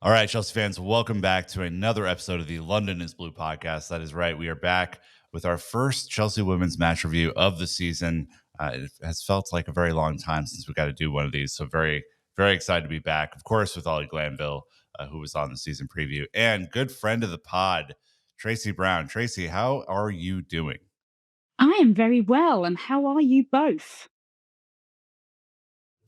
All right, Chelsea fans, welcome back to another episode of the London is Blue podcast. That is right. We are back with our first Chelsea women's match review of the season. It has felt like a very long time since we got to do one of these. So very, very excited to be back. Of course, with Ollie Glanville, who was on the season preview, and good friend of the pod, Tracy Brown. Tracy, how are you doing? I am very well. And how are you both?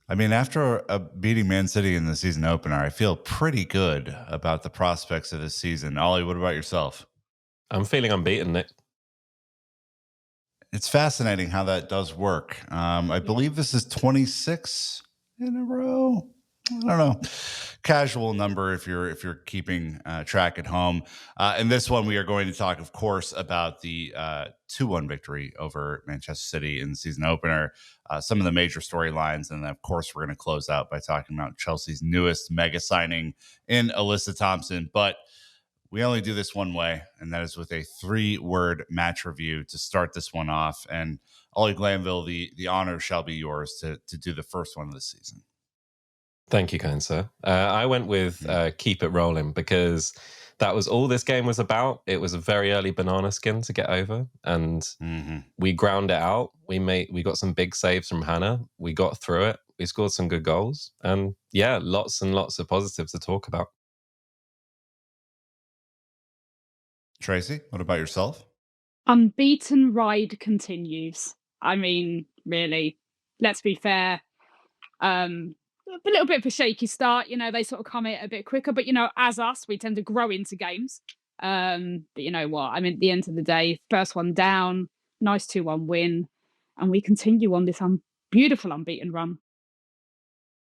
I mean, after beating Man City in the season opener, I feel pretty good about the prospects of this season. Ollie, what about yourself? I'm feeling unbeaten, Nick. It's fascinating how that does work. I believe this is 26 in a row. I don't know. Casual number if you're keeping track at home. In this one, we are going to talk, of course, about the 2-1 victory over Manchester City in the season opener, some of the major storylines, and then, of course, we're going to close out by talking about Chelsea's newest mega signing in Alyssa Thompson. But we only do this one way, and that is with a 3-word match review to start this one off. And Ollie Glanville, the honor shall be yours to do the first one of the season. Thank you, kind sir. I went with keep it rolling because that was all this game was about. It was a very early banana skin to get over, and we ground it out. We got some big saves from Hannah. We got through it. We scored some good goals, and yeah, lots and lots of positives to talk about. Tracy, what about yourself? Unbeaten ride continues. I mean, really, let's be fair. A little bit of a shaky start. They sort of come in a bit quicker, but as us, we tend to grow into games. But you know what? I mean, at the end of the day, first one down, nice 2-1 win, and we continue on this beautiful unbeaten run.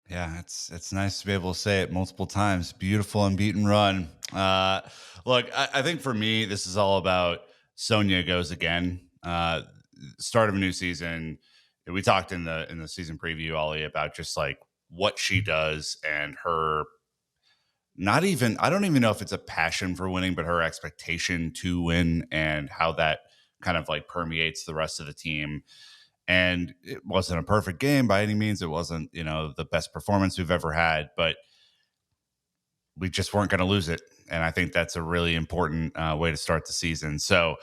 Yeah, it's nice to be able to say it multiple times. Beautiful unbeaten run. Look, I think for me, this is all about Sonia goes again. Start of a new season. We talked in the season preview, Ollie, about just like what she does and her I don't even know if it's a passion for winning, but her expectation to win and how that kind of like permeates the rest of the team. And it wasn't a perfect game by any means. It wasn't, the best performance we've ever had, but we just weren't going to lose it. And I think that's a really important way to start the season. So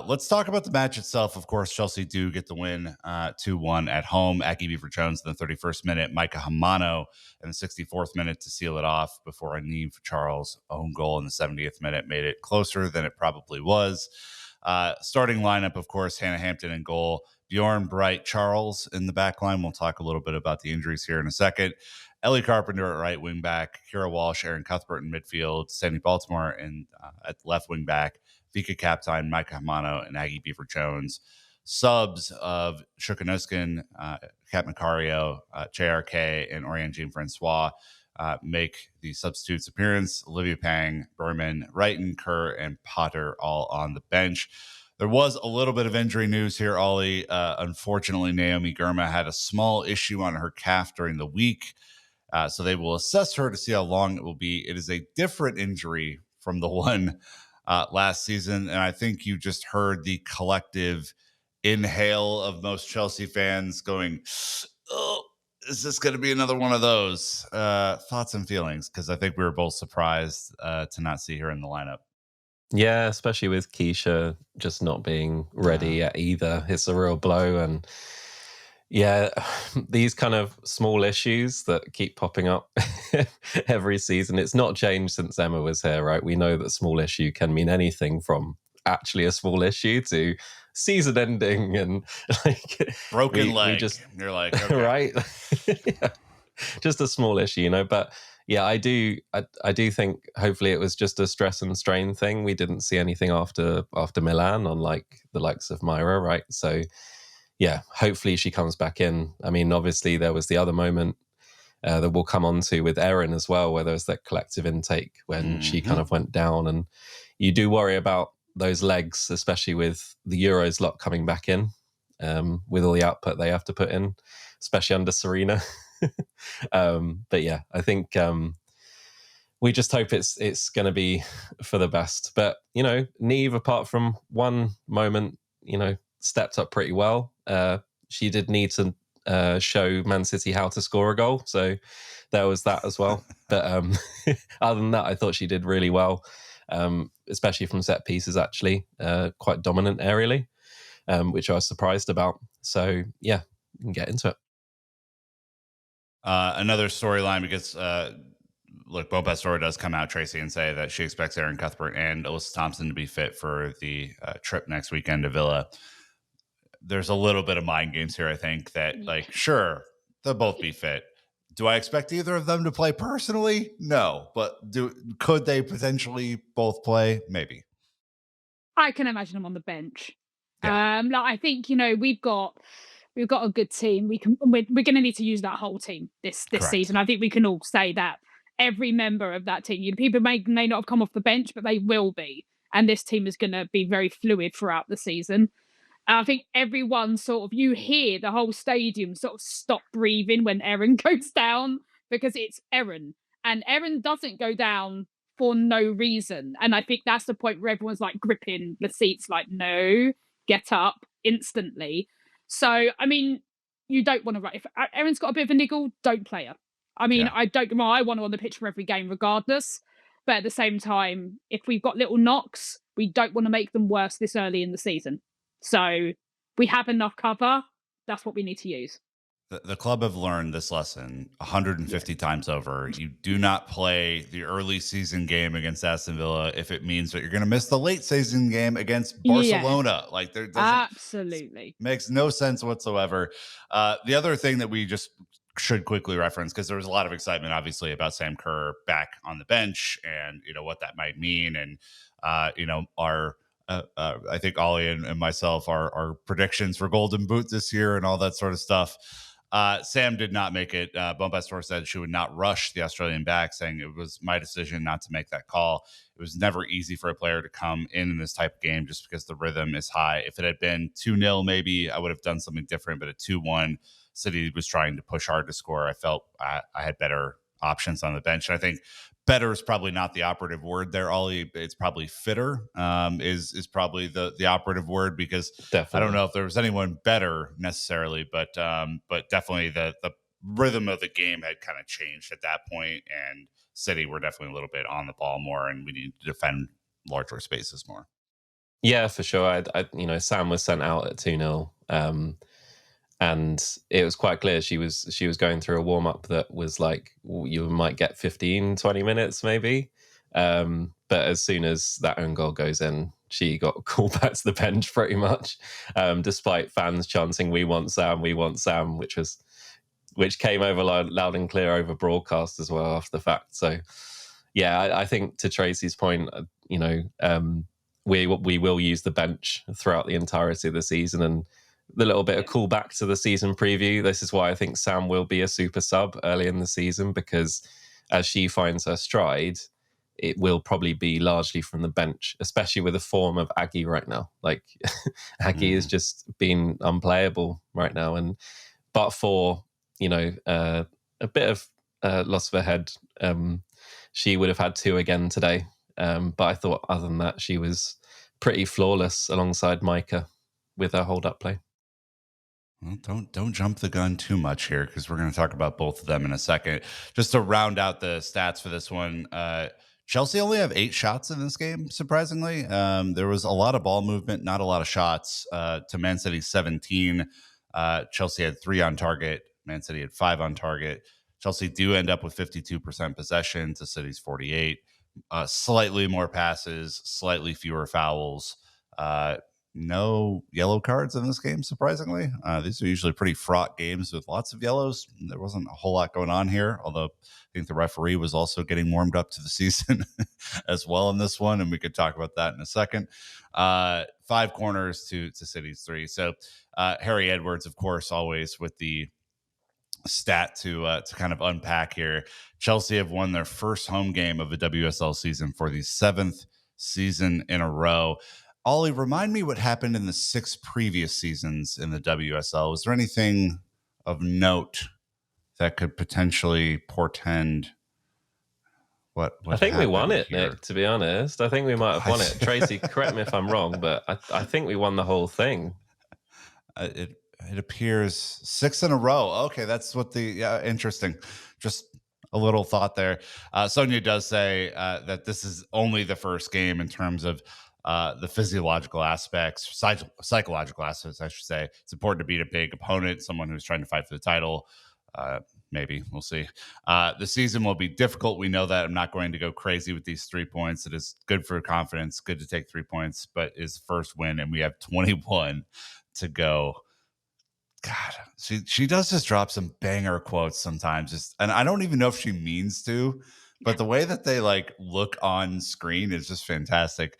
let's talk about the match itself. Of course, Chelsea do get the win 2-1 at home. Aggie Beever-Jones in the 31st minute. Maika Hamano in the 64th minute to seal it off before a Neve Charles' own goal in the 70th minute made it closer than it probably was. Starting lineup, of course, Hannah Hampton in goal. Bjorn, Bright, Charles in the back line. We'll talk a little bit about the injuries here in a second. Ellie Carpenter at right wing back. Kira Walsh, Erin Cuthbert in midfield. Sandy Baltimore at left wing back. Vika Kaptein, Maika Hamano, and Aggie Beever-Jones. Subs of Shukanuskin, Kat Macario, JRK, and Oriane Jean-Francois make the substitutes appearance. Olivia Pang, Berman, Wrighton, Kerr, and Potter all on the bench. There was a little bit of injury news here, Ollie. Unfortunately, Naomi Girma had a small issue on her calf during the week, so they will assess her to see how long it will be. It is a different injury from the one last season, and I think you just heard the collective inhale of most Chelsea fans going, oh, is this going to be another one of those? Thoughts and feelings, because I think we were both surprised to not see her in the lineup. Yeah, especially with Keisha just not being ready yet either. It's a real blow. And yeah, these kind of small issues that keep popping up every season. It's not changed since Emma was here, right? We know that small issue can mean anything from actually a small issue to season ending and like broken leg. We just, you're like, okay. Right? Yeah. Just a small issue, but yeah, I do think hopefully it was just a stress and strain thing. We didn't see anything after Milan, unlike the likes of Myra, right? So yeah, hopefully she comes back in. I mean, obviously there was the other moment that we'll come on to with Erin as well, where there was that collective intake when she kind of went down, and you do worry about those legs, especially with the Euros lot coming back in, with all the output they have to put in, especially under Serena. But yeah, I think we just hope it's going to be for the best. But Neve, apart from one moment, stepped up pretty well. She did need to show Man City how to score a goal. So there was that as well. But other than that, I thought she did really well, especially from set pieces, actually, quite dominant aerially, which I was surprised about. So yeah, we can get into it. Another storyline, because look, Boba Story does come out, Tracy, and say that she expects Erin Cuthbert and Alyssa Thompson to be fit for the trip next weekend to Villa. There's a little bit of mind games here, I think, that, like, sure, they'll both be fit. Do I expect either of them to play personally? No. But could they potentially both play? Maybe. I can imagine them on the bench. Yeah. Like, I think, we've got a good team. We're going to need to use that whole team this season. I think we can all say that every member of that team, people may not have come off the bench, but they will be. And this team is going to be very fluid throughout the season. I think everyone you hear the whole stadium sort of stop breathing when Erin goes down, because it's Erin. And Erin doesn't go down for no reason. And I think that's the point where everyone's like gripping the seats, like, no, get up instantly. So, I mean, you don't want to, if Erin's got a bit of a niggle, don't play her. I mean, Yeah. I want her on the pitch for every game regardless. But at the same time, if we've got little knocks, we don't want to make them worse this early in the season. So we have enough cover. That's what we need to use. The club have learned this lesson 150 times over. You do not play the early season game against Aston Villa if it means that you're going to miss the late season game against Barcelona. Yeah. Like, there absolutely makes no sense whatsoever. The other thing that we just should quickly reference, because there was a lot of excitement, obviously, about Sam Kerr back on the bench and what that might mean, and our. I think Ollie and myself, our predictions for Golden Boot this year and all that sort of stuff. Sam did not make it. Bombastor said she would not rush the Australian back, saying it was my decision not to make that call. It was never easy for a player to come in this type of game just because the rhythm is high. If it had been 2-0, maybe I would have done something different, but at 2-1, City was trying to push hard to score. I felt I had better options on the bench. And I think better is probably not the operative word there, Ollie. It's probably fitter is probably the operative word, because Definitely. I don't know if there was anyone better necessarily, but definitely the rhythm of the game had kind of changed at that point, and City were definitely a little bit on the ball more, and we needed to defend larger spaces more. Yeah, for sure. Sam was sent out at 2-0. And it was quite clear she was going through a warm-up that was like, you might get 15, 20 minutes maybe. But as soon as that own goal goes in, she got called back to the bench pretty much, despite fans chanting, we want Sam, which came over loud and clear over broadcast as well after the fact. So, yeah, I think to Tracy's point, we will use the bench throughout the entirety of the season, and the little bit of callback to the season preview. This is why I think Sam will be a super sub early in the season, because as she finds her stride, it will probably be largely from the bench, especially with the form of Aggie right now. Like, Aggie has just been unplayable right now. But for, a bit of loss of her head, she would have had 2 again today. But I thought other than that, she was pretty flawless alongside Maika with her hold-up play. Well, don't jump the gun too much here, because we're going to talk about both of them in a second. Just to round out the stats for this one, Chelsea only have 8 shots in this game, surprisingly. There was a lot of ball movement, not a lot of shots, to Man City's 17. Chelsea had 3 on target. Man City had 5 on target. Chelsea do end up with 52% possession to City's 48. Slightly more passes, slightly fewer fouls. No yellow cards in this game, surprisingly. These are usually pretty fraught games with lots of yellows. There wasn't a whole lot going on here, although I think the referee was also getting warmed up to the season as well in this one, and we could talk about that in a second. 5 corners to City's 3. So Harry Edwards, of course, always with the stat to kind of unpack here. Chelsea have won their first home game of the WSL season for the 7th season in a row. Ollie, remind me what happened in the 6 previous seasons in the WSL. Was there anything of note that could potentially portend what I think we won it, here? Nick, to be honest. I think we might have won it. Tracy, correct me if I'm wrong, but I think we won the whole thing. It appears 6 in a row. Okay, that's what interesting. Just a little thought there. Sonia does say that this is only the first game in terms of the physiological aspects, psychological aspects, I should say. It's important to beat a big opponent, someone who's trying to fight for the title. Maybe we'll see. The season will be difficult. We know that. I'm not going to go crazy with these 3 points. It is good for confidence, good to take 3 points, but is first win, and we have 21 to go. God, she does just drop some banger quotes sometimes, and I don't even know if she means to, but the way that they like look on screen is just fantastic.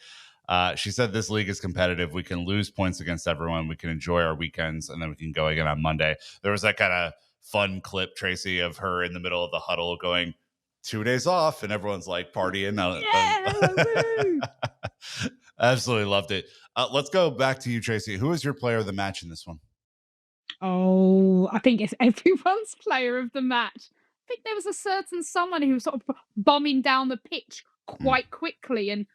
She said this league is competitive. We can lose points against everyone. We can enjoy our weekends, and then we can go again on Monday. There was that kind of fun clip, Tracy, of her in the middle of the huddle going 2 days off, and everyone's like partying. Absolutely loved it. Let's go back to you, Tracy. Who is your player of the match in this one? Oh, I think it's everyone's player of the match. I think there was a certain someone who was sort of bombing down the pitch quite quickly and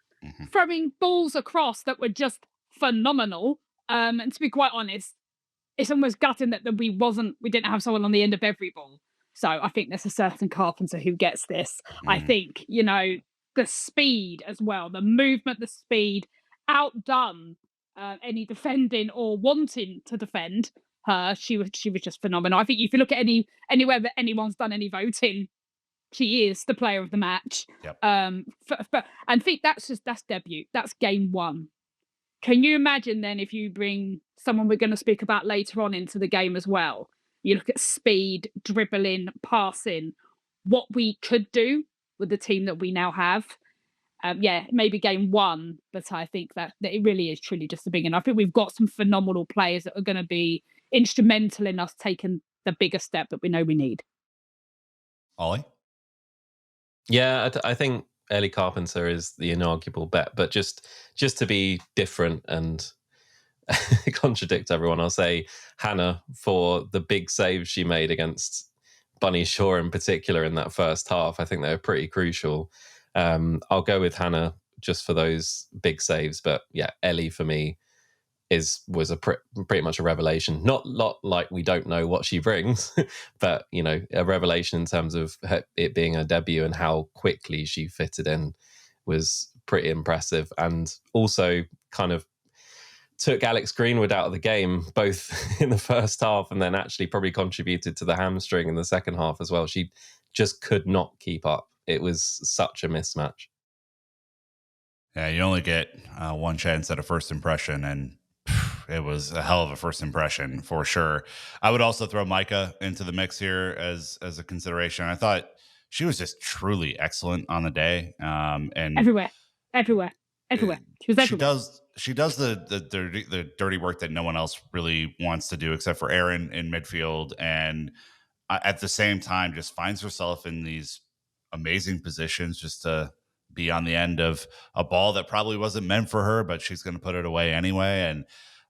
throwing balls across that were just phenomenal. And to be quite honest, it's almost gutting that we didn't have someone on the end of every ball. So I think there's a certain Carpenter who gets this. I think, the speed as well, the movement, the speed, outdone any defending or wanting to defend her. She was just phenomenal. I think if you look at anywhere that anyone's done any voting, she is the player of the match. Yep. And I think that's debut. That's game 1. Can you imagine then if you bring someone we're going to speak about later on into the game as well? You look at speed, dribbling, passing, what we could do with the team that we now have. Maybe game 1, but I think that it really is truly just the beginning. I think we've got some phenomenal players that are going to be instrumental in us taking the bigger step that we know we need. Ollie? Yeah, I think Ellie Carpenter is the inarguable bet, but just to be different and contradict everyone, I'll say Hannah for the big saves she made against Bunny Shaw in particular in that first half. I think they were pretty crucial. I'll go with Hannah just for those big saves, but yeah, Ellie for me was pretty much a revelation. Not like we don't know what she brings, but a revelation in terms of it being a debut and how quickly she fitted in was pretty impressive, and also kind of took Alex Greenwood out of the game both in the first half and then actually probably contributed to the hamstring in the second half as well. She just could not keep up. It was such a mismatch. Yeah, you only get one chance at a first impression, and it was a hell of a first impression for sure. I would also throw Maika into the mix here as a consideration. I thought she was just truly excellent on the day. And everywhere. She was everywhere. She does the dirty work that no one else really wants to do except for Aaron in midfield, and at the same time just finds herself in these amazing positions just to be on the end of a ball that probably wasn't meant for her, but she's going to put it away anyway. And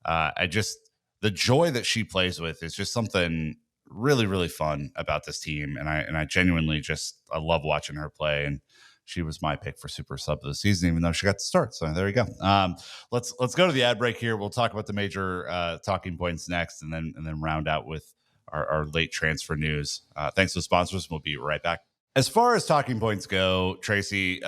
the joy that she plays with is just something really, really fun about this team. And I genuinely I love watching her play. And she was my pick for super sub of the season, even though she got to start. So there you go. Let's go to the ad break here. We'll talk about the major talking points next, and then round out with our late transfer news. Thanks to the sponsors. We'll be right back. As far as talking points go, Tracy,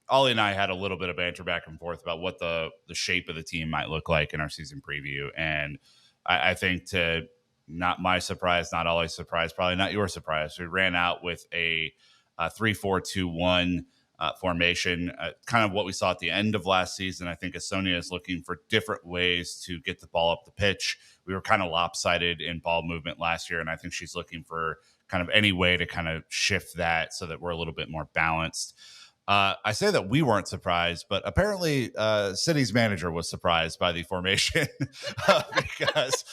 Ollie and I had a little bit of banter back and forth about what the shape of the team might look like in our season preview. And I think, to not my surprise, not Ollie's surprise, probably not your surprise, we ran out with a 3-4-2-1 formation, kind of what we saw at the end of last season. I think Sonia is looking for different ways to get the ball up the pitch. We were kind of lopsided in ball movement last year, and I think she's looking for kind of any way to kind of shift that so that we're a little bit more balanced. I say that we weren't surprised, but apparently City's manager was surprised by the formation because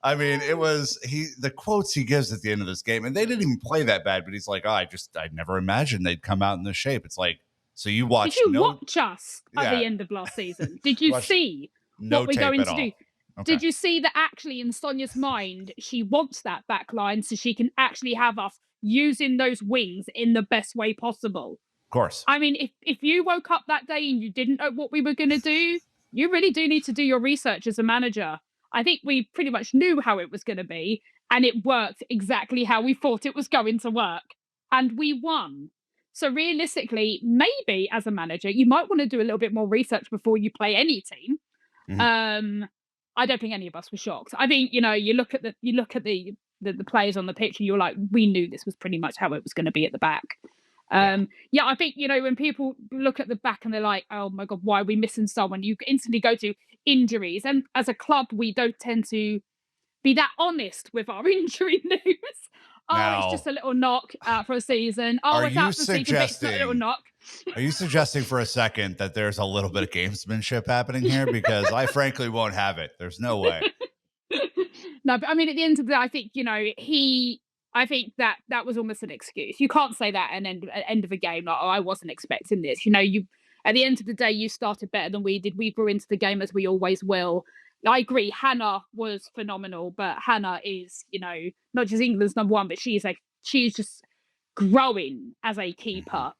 I mean, it was the quotes he gives at the end of this game, and they didn't even play that bad, but he's like, I never imagined they'd come out in this shape. It's like, so you watched. Did you watch us at the end of last season? Did you see what we're going to do? Okay. Did you see that actually in Sonia's mind, she wants that back line so she can actually have us using those wings in the best way possible? Of course. I mean, if you woke up that day and you didn't know what we were going to do, you really do need to do your research as a manager. I think we pretty much knew how it was going to be, and it worked exactly how we thought it was going to work, and we won. So realistically, maybe as a manager, you might want to do a little bit more research before you play any team. I don't think any of us were shocked. I think, you look at the players on the pitch and you're like, we knew this was pretty much how it was going to be at the back. Yeah, I think, when people look at the back and they're like, oh my God, why are we missing someone? You instantly go to injuries. And as a club, we don't tend to be that honest with our injury news. It's just a little knock for a season. It's out for the season, but it's not a little knock. Are you suggesting for a second that there's a little bit of gamesmanship happening here? Because I frankly won't have it. There's no way. No, but I mean, at the end of the day, I think, I think that was almost an excuse. You can't say that at the end of a game, like, I wasn't expecting this. At the end of the day, you started better than we did. We grew into the game as we always will. I agree. Hannah was phenomenal, but Hannah is, not just England's number one, but she's just growing as a keeper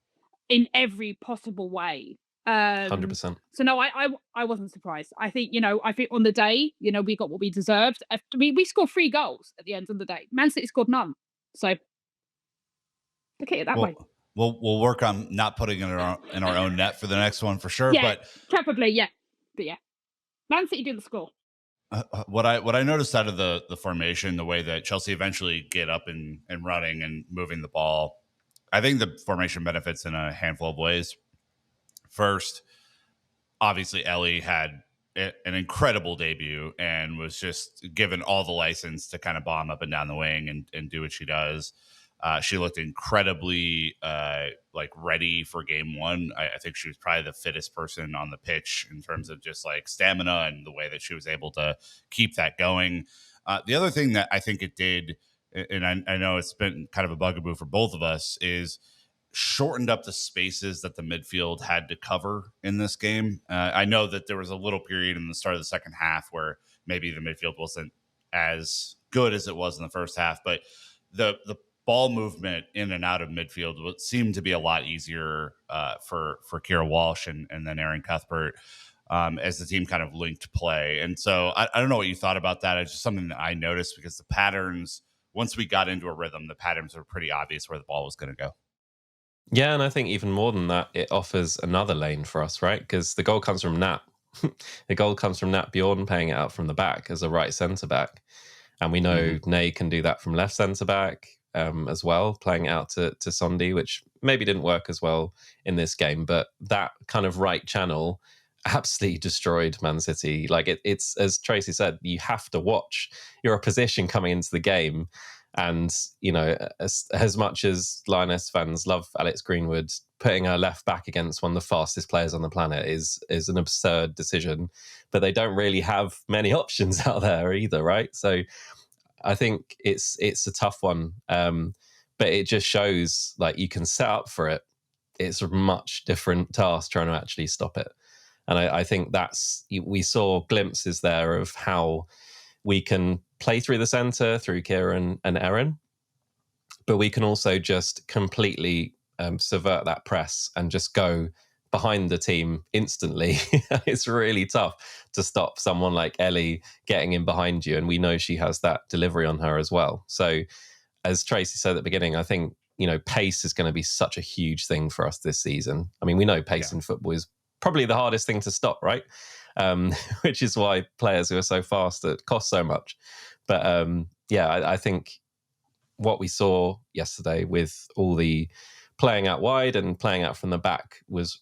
in every possible way. 100%. So no, I wasn't surprised. I think, I think on the day, we got what we deserved. We scored 3 goals at the end of the day. Man City scored none. So look at it that way. We'll work on not putting it in our own net for the next one for sure. Yeah, but preferably, yeah. But yeah. Man City didn't score. What I noticed out of the formation, the way that Chelsea eventually get up and running and moving the ball, I think the formation benefits in a handful of ways. First, obviously Ellie had an incredible debut and was just given all the license to kind of bomb up and down the wing and do what she does. She looked incredibly ready for game one. I think she was probably the fittest person on the pitch in terms of just like stamina and the way that she was able to keep that going. The other thing that I think it did, and I know it's been kind of a bugaboo for both of us, is shortened up the spaces that the midfield had to cover in this game. I know that there was a little period in the start of the second half where maybe the midfield wasn't as good as it was in the first half, but the ball movement in and out of midfield would seem to be a lot easier for Kira Walsh and then Erin Cuthbert as the team kind of linked play. And so I don't know what you thought about that. It's just something that I noticed because the patterns, once we got into a rhythm, the patterns were pretty obvious where the ball was going to go. Yeah, and I think even more than that, it offers another lane for us, right? Because the goal comes from Nat. The goal comes from Nat Bjorn paying it out from the back as a right centre-back. And we know Nay can do that from left centre-back as well, playing it out to Sondi, which maybe didn't work as well in this game. But that kind of right channel absolutely destroyed Man City. Like it's, as Tracy said, you have to watch your opposition coming into the game. And, as much as Lioness fans love Alex Greenwood, putting her left back against one of the fastest players on the planet is an absurd decision. But they don't really have many options out there either, right? So I think it's a tough one. But it just shows, like, you can set up for it. It's a much different task trying to actually stop it. And I think we saw glimpses there of how we can play through the centre, through Kieran and Erin, but we can also just completely subvert that press and just go behind the team instantly. It's really tough to stop someone like Ellie getting in behind you, and we know she has that delivery on her as well. So, as Tracy said at the beginning, I think, pace is going to be such a huge thing for us this season. I mean, we know pace in football is probably the hardest thing to stop, right? Which is why players who are so fast cost so much. But I think what we saw yesterday with all the playing out wide and playing out from the back was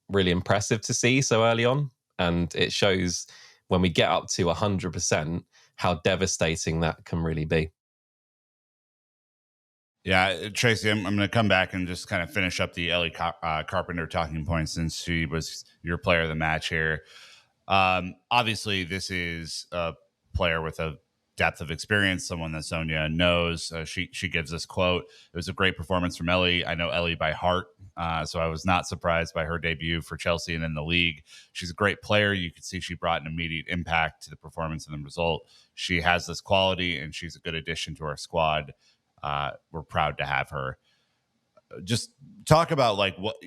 really impressive to see so early on. And it shows when we get up to 100% how devastating that can really be. Yeah, Tracy, I'm going to come back and just kind of finish up the Ellie Carpenter talking points since she was your player of the match here. Obviously, this is a player with a depth of experience, someone that Sonia knows. She gives this quote: "It was a great performance from Ellie. I know Ellie by heart, so I was not surprised by her debut for Chelsea and in the league. She's a great player. You could see she brought an immediate impact to the performance and the result. She has this quality, and she's a good addition to our squad. We're proud to have her." Just talk about, like, what,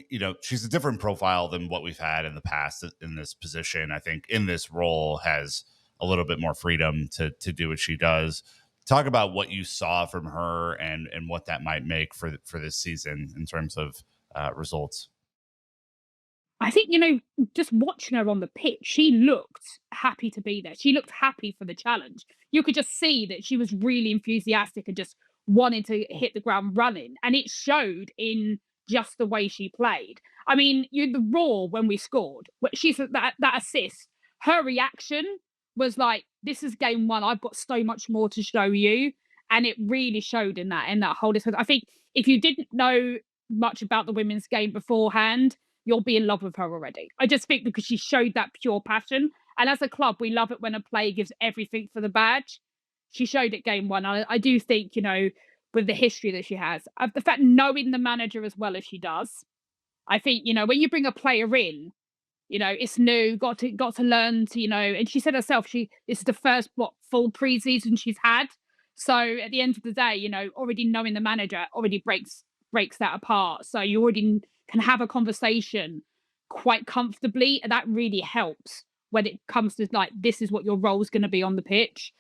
she's a different profile than what we've had in the past in this position. I think in this role has a little bit more freedom to do what she does. Talk about what you saw from her and what that might make for this season in terms of results. I think, just watching her on the pitch, she looked happy to be there. She looked happy for the challenge. You could just see that she was really enthusiastic and just wanted to hit the ground running. And it showed in just the way she played. I mean, the raw when we scored, she said that assist, her reaction was like, this is game one. I've got so much more to show you. And it really showed in that whole discussion. I think if you didn't know much about the women's game beforehand, you'll be in love with her already. I just think because she showed that pure passion. And as a club, we love it when a player gives everything for the badge. She showed it game one. I do think, with the history that she has, the fact knowing the manager as well as she does, I think, when you bring a player in, it's new, got to learn to, and she said herself, this is the first full preseason she's had. So at the end of the day, already knowing the manager already breaks that apart. So you already can have a conversation quite comfortably, and that really helps when it comes to like, this is what your role is going to be on the pitch.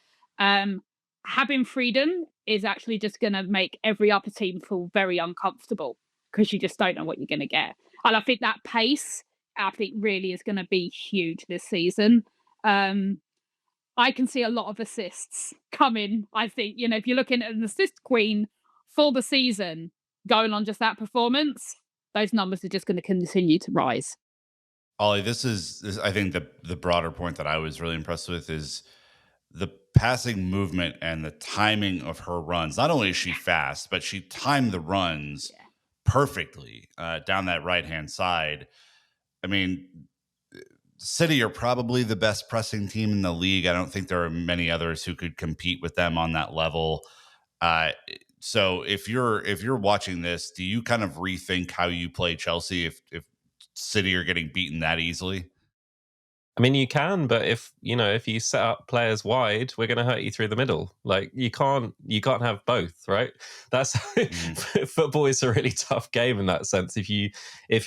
Having freedom is actually just going to make every other team feel very uncomfortable because you just don't know what you're going to get. And I think that pace, I think, really is going to be huge this season. I can see a lot of assists coming. I think, if you're looking at an assist queen for the season, going on just that performance, those numbers are just going to continue to rise. Ollie, this is I think the broader point that I was really impressed with is the passing movement and the timing of her runs. Not only is she fast, but she timed the runs perfectly down that right hand side. I mean, City are probably the best pressing team in the league. I don't think there are many others who could compete with them on that level. Uh, so if you're watching this, do you kind of rethink how you play Chelsea if City are getting beaten that easily? I mean, you can, but if you set up players wide, we're going to hurt you through the middle. Like you can't have both, right? That's football is a really tough game in that sense. If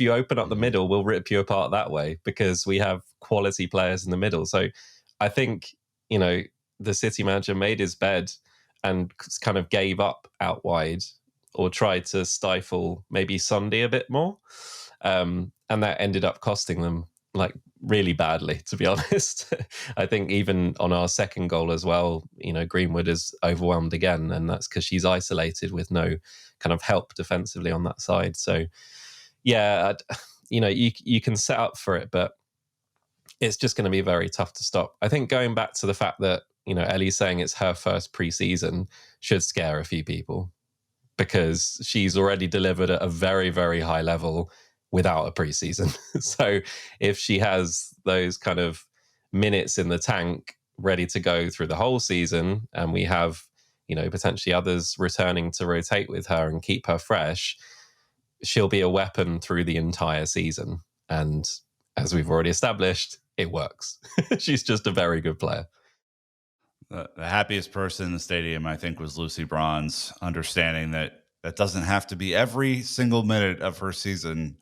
you open up the middle, we'll rip you apart that way because we have quality players in the middle. So I think the City manager made his bed and kind of gave up out wide or tried to stifle maybe Sunday a bit more, and that ended up costing them like really badly, to be honest. I think even on our second goal as well, Greenwood is overwhelmed again, and that's because she's isolated with no kind of help defensively on that side. So yeah, you can set up for it, but it's just going to be very tough to stop. I think going back to the fact that Ellie saying it's her first preseason should scare a few people because she's already delivered at a very, very high level without a preseason. So if she has those kind of minutes in the tank ready to go through the whole season, and we have, potentially others returning to rotate with her and keep her fresh, she'll be a weapon through the entire season. And as we've already established, it works. She's just a very good player. The happiest person in the stadium, I think, was Lucy Bronze, understanding that doesn't have to be every single minute of her season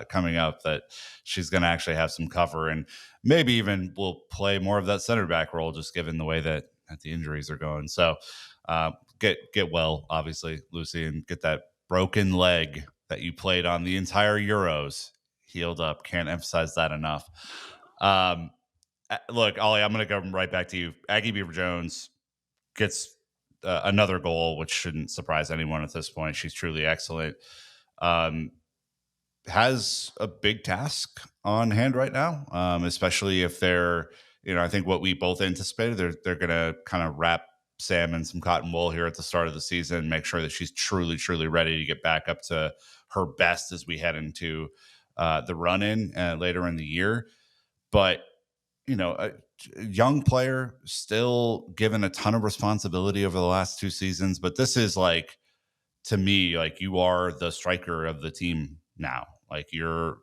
coming up, that she's going to actually have some cover and maybe even will play more of that center back role, just given the way that the injuries are going. So get well, obviously, Lucy, and get that broken leg that you played on the entire Euros healed up. Can't emphasize that enough. Look, Ollie, I'm going to go right back to you. Aggie Beever-Jones gets another goal, which shouldn't surprise anyone at this point. She's truly excellent. Has a big task on hand right now, especially if they're, I think what we both anticipated, they're going to kind of wrap Sam in some cotton wool here at the start of the season, make sure that she's truly, truly ready to get back up to her best as we head into the run-in later in the year. But a young player still given a ton of responsibility over the last two seasons. But this is like, to me, like you are the striker of the team now. Like you're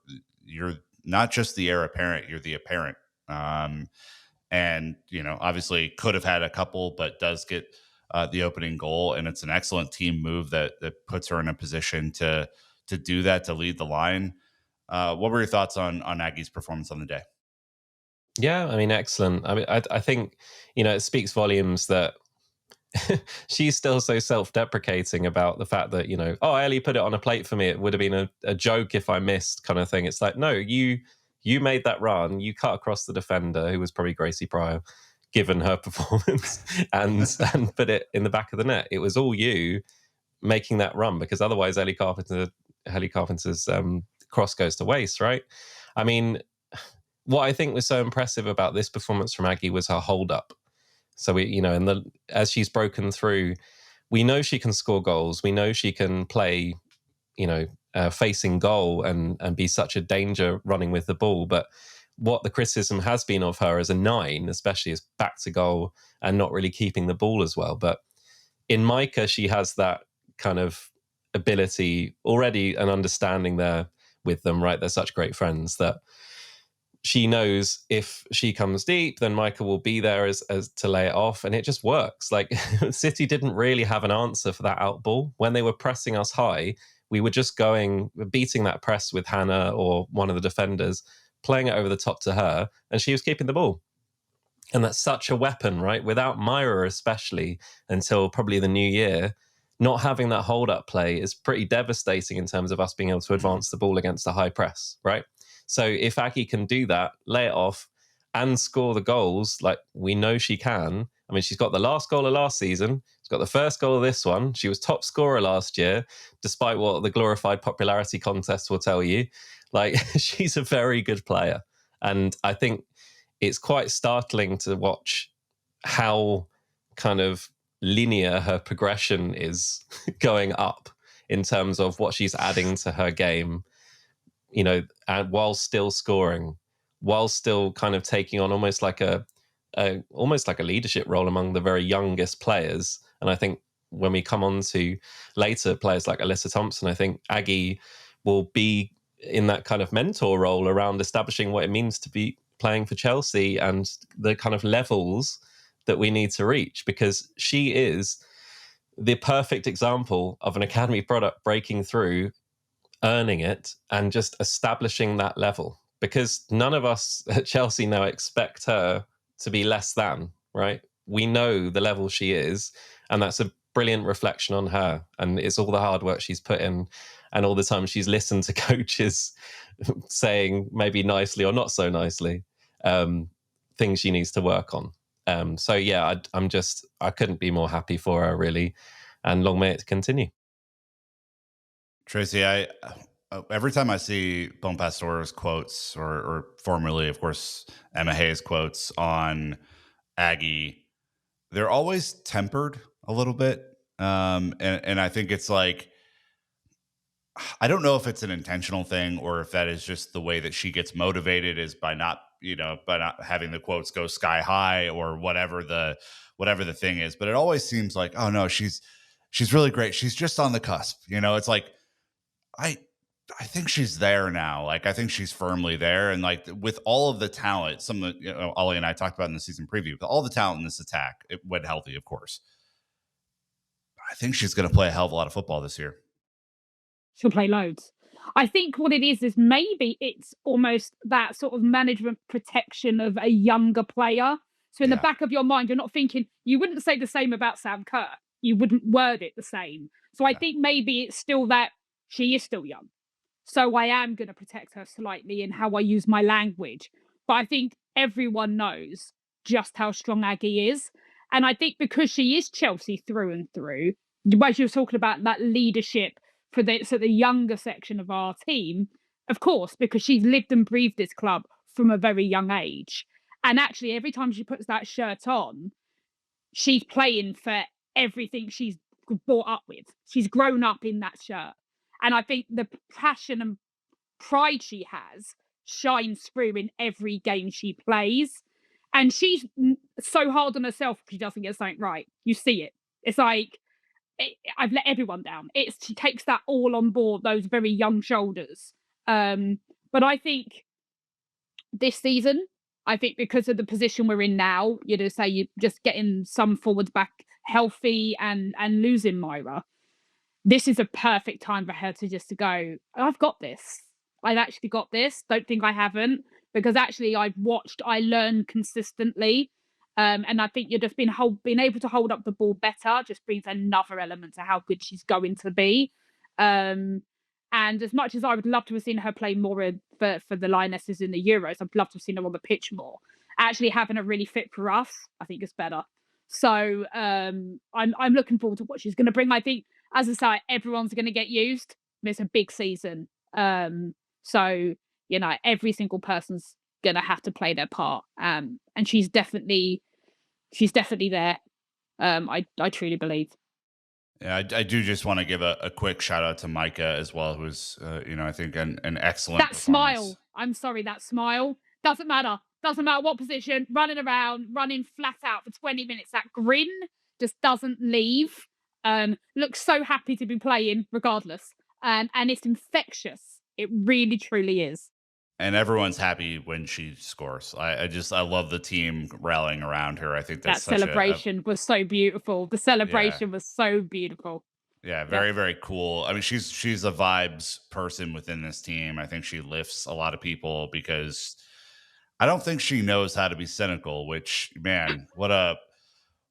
not just the heir apparent, you're the apparent. And, obviously could have had a couple, but does get the opening goal. And it's an excellent team move that puts her in a position to do that, to lead the line. What were your thoughts on Aggie's performance on the day? Yeah, I mean, excellent. I mean, I think, it speaks volumes that she's still so self-deprecating about the fact that, oh, Ellie put it on a plate for me. It would have been a joke if I missed, kind of thing. It's like, no, you made that run. You cut across the defender, who was probably Gracie Pryor, given her performance, and put it in the back of the net. It was all you making that run, because otherwise Ellie Carpenter's cross goes to waste, right? I mean, what I think was so impressive about this performance from Aggie was her hold up. So as she's broken through, we know she can score goals. We know she can play, facing goal and be such a danger running with the ball. But what the criticism has been of her as a 9, especially, is back to goal and not really keeping the ball as well. But in Maika, she has that kind of ability already, and understanding there with them, right? They're such great friends that she knows if she comes deep, then Maika will be there as to lay it off, and it just works. Like, City didn't really have an answer for that out ball. When they were pressing us high, we were just beating that press with Hannah or one of the defenders, playing it over the top to her, and she was keeping the ball. And that's such a weapon, right? Without Myra, especially until probably the new year, not having that hold-up play is pretty devastating in terms of us being able to advance the ball against a high press, right? So if Aggie can do that, lay it off, and score the goals like we know she can. I mean, she's got the last goal of last season. She's got the first goal of this one. She was top scorer last year, despite what the glorified popularity contest will tell you. Like, she's a very good player. And I think it's quite startling to watch how kind of linear her progression is going up in terms of what she's adding to her game, and while still scoring, while still kind of taking on almost like a leadership role among the very youngest players. And I think when we come on to later players like Alyssa Thompson, I think Aggie will be in that kind of mentor role around establishing what it means to be playing for Chelsea and the kind of levels that we need to reach, because she is the perfect example of an academy product breaking through, earning it, and just establishing that level, because none of us at Chelsea now expect her to be less than, right? We know the level she is, and that's a brilliant reflection on her, and it's all the hard work she's put in and all the time she's listened to coaches saying, maybe nicely or not so nicely, things she needs to work on. So yeah, I couldn't be more happy for her, really, and long may it continue. Tracy, I every time I see Bon Pastor's quotes, or formerly, of course, Emma Hayes quotes on Aggie, they're always tempered a little bit, and I think it's like, I don't know if it's an intentional thing or if that is just the way that she gets motivated, is by not having the quotes go sky high, or whatever the thing is. But it always seems like, oh no, she's really great. She's just on the cusp. It's like, I think she's there now. Like, I think she's firmly there. And like, with all of the talent, some of Ollie and I talked about in the season preview, but all the talent in this attack, it went healthy, of course. I think she's going to play a hell of a lot of football this year. She'll play loads. I think what it is maybe it's almost that sort of management protection of a younger player. So in the back of your mind, you're not thinking, you wouldn't say the same about Sam Kerr. You wouldn't word it the same. So I think maybe it's still that she is still young. So I am going to protect her slightly in how I use my language. But I think everyone knows just how strong Aggie is. And I think because she is Chelsea through and through, as you were talking about that leadership for the younger section of our team, of course, because she's lived and breathed this club from a very young age. And actually, every time she puts that shirt on, she's playing for everything she's brought up with. She's grown up in that shirt. And I think the passion and pride she has shines through in every game she plays. And she's so hard on herself if she doesn't get something right. You see it. It's like, I've let everyone down. She takes that all on board, those very young shoulders. But I think this season, I think because of the position we're in now, say you're just getting some forwards back healthy and losing Myra, this is a perfect time for her to go, I've got this. I've actually got this. Don't think I haven't. because actually I learned consistently. And I think you've just been able to hold up the ball better just brings another element to how good she's going to be. And as much as I would love to have seen her play more for the Lionesses in the Euros, I'd love to have seen her on the pitch more. Actually having her really fit for us, I think is better. So I'm looking forward to what she's going to bring. I think, as I say, everyone's going to get used. It's a big season, so every single person's going to have to play their part, and she's definitely there. I truly believe. Yeah, I do just want to give a quick shout out to Maika as well, who's I think an excellent That performance. smile. I'm sorry, that smile doesn't matter. Doesn't matter what position, running around, running flat out for 20 minutes. That grin just doesn't leave. Looks so happy to be playing regardless. And it's infectious. It really, truly is. And everyone's happy when she scores. I love the team rallying around her. I think that's that celebration was so beautiful. The celebration was so beautiful. Yeah, very, very cool. I mean, she's a vibes person within this team. I think she lifts a lot of people because I don't think she knows how to be cynical, which, man, what an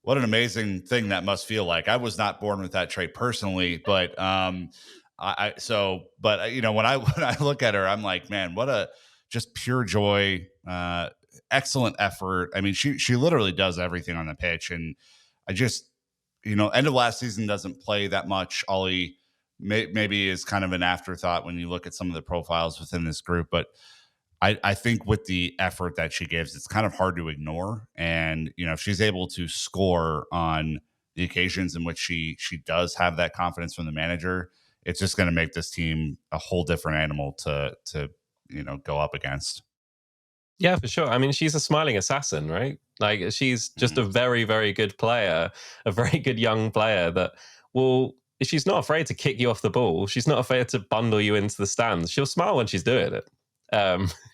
amazing thing that must feel like. I was not born with that trait personally, but when I when I look at her, I'm like, man, what a just pure joy, excellent effort. I mean, she literally does everything on the pitch, and I just end of last season doesn't play that much. Ollie maybe is kind of an afterthought when you look at some of the profiles within this group, but I think with the effort that she gives, it's kind of hard to ignore. And if she's able to score on the occasions in which she does have that confidence from the manager, it's just going to make this team a whole different animal to go up against. Yeah, for sure. I mean, she's a smiling assassin, right? Like, she's just a very, very good player, a very good young player that she's not afraid to kick you off the ball. She's not afraid to bundle you into the stands. She'll smile when she's doing it.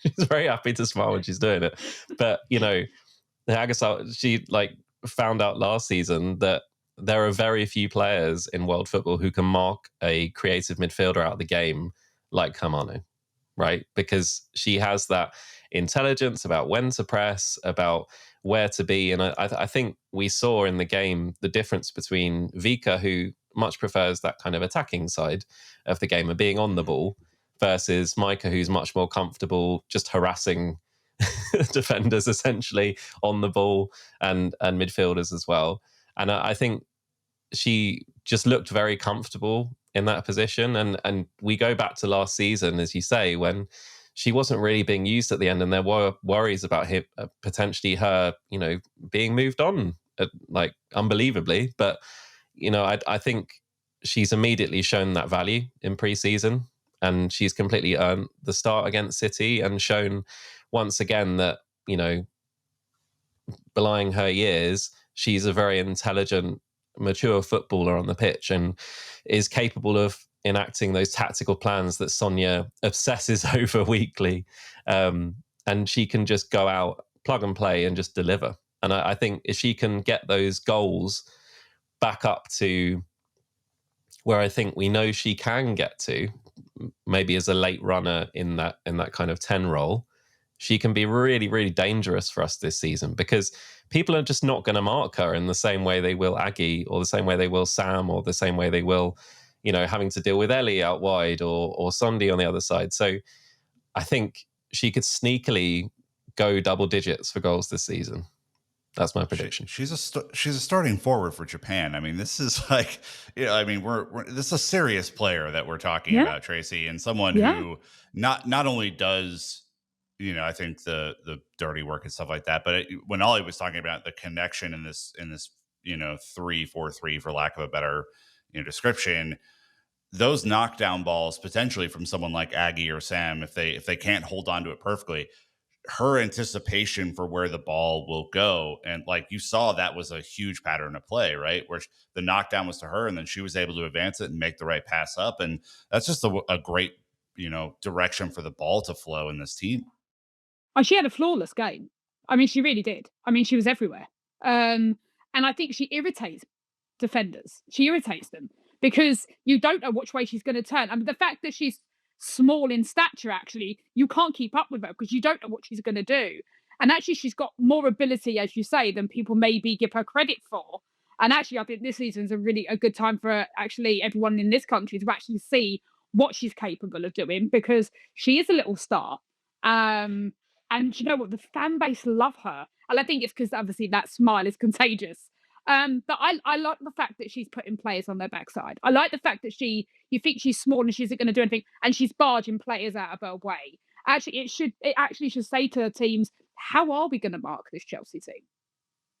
She's very happy to smile when she's doing it. But, Agasol, she found out last season that there are very few players in world football who can mark a creative midfielder out of the game like Hamano, right? Because she has that intelligence about when to press, about where to be. And I think we saw in the game the difference between Vika, who much prefers that kind of attacking side of the game of being on the ball, versus Maika, who's much more comfortable just harassing defenders essentially on the ball and midfielders as well. And I think she just looked very comfortable in that position. And we go back to last season, as you say, when she wasn't really being used at the end, and there were worries about him, potentially her, being moved on, unbelievably. But I think she's immediately shown that value in pre-season, and she's completely earned the start against City and shown once again that belying her years, she's a very intelligent, mature footballer on the pitch and is capable of enacting those tactical plans that Sonia obsesses over weekly. And she can just go out, plug and play, and just deliver. And I think if she can get those goals back up to where I think we know she can get to, maybe as a late runner in that kind of 10 role, she can be really, really dangerous for us this season, because people are just not going to mark her in the same way they will Aggie, or the same way they will Sam, or the same way they will, having to deal with Ellie out wide, or Sondi on the other side. So I think she could sneakily go double digits for goals this season. That's my prediction. She's a starting forward for Japan. I mean, this is like, this is a serious player that we're talking about, Tracy, and someone who not only does, I think the dirty work and stuff like that, but when Ollie was talking about the connection in this 3-4-3, for lack of a better description, those knockdown balls potentially from someone like Aggie or Sam, if they can't hold on to it perfectly, her anticipation for where the ball will go. And like you saw, that was a huge pattern of play, right? Where the knockdown was to her, and then she was able to advance it and make the right pass up. And that's just a great, direction for the ball to flow in this team. Oh, she had a flawless game. I mean, she really did. I mean, she was everywhere. And I think she irritates defenders. She irritates them because you don't know which way she's going to turn. I mean, the fact that she's small in stature, actually, you can't keep up with her because you don't know what she's going to do. And actually, she's got more ability, as you say, than people maybe give her credit for. And actually, I think this season's a good time for actually everyone in this country to actually see what she's capable of doing, because she is a little star. And you know what? The fan base love her. And I think it's because obviously that smile is contagious. But I like the fact that she's putting players on their backside. I like the fact that you think she's small and she isn't going to do anything, and she's barging players out of her way. Actually, it actually should say to teams, how are we going to mark this Chelsea team?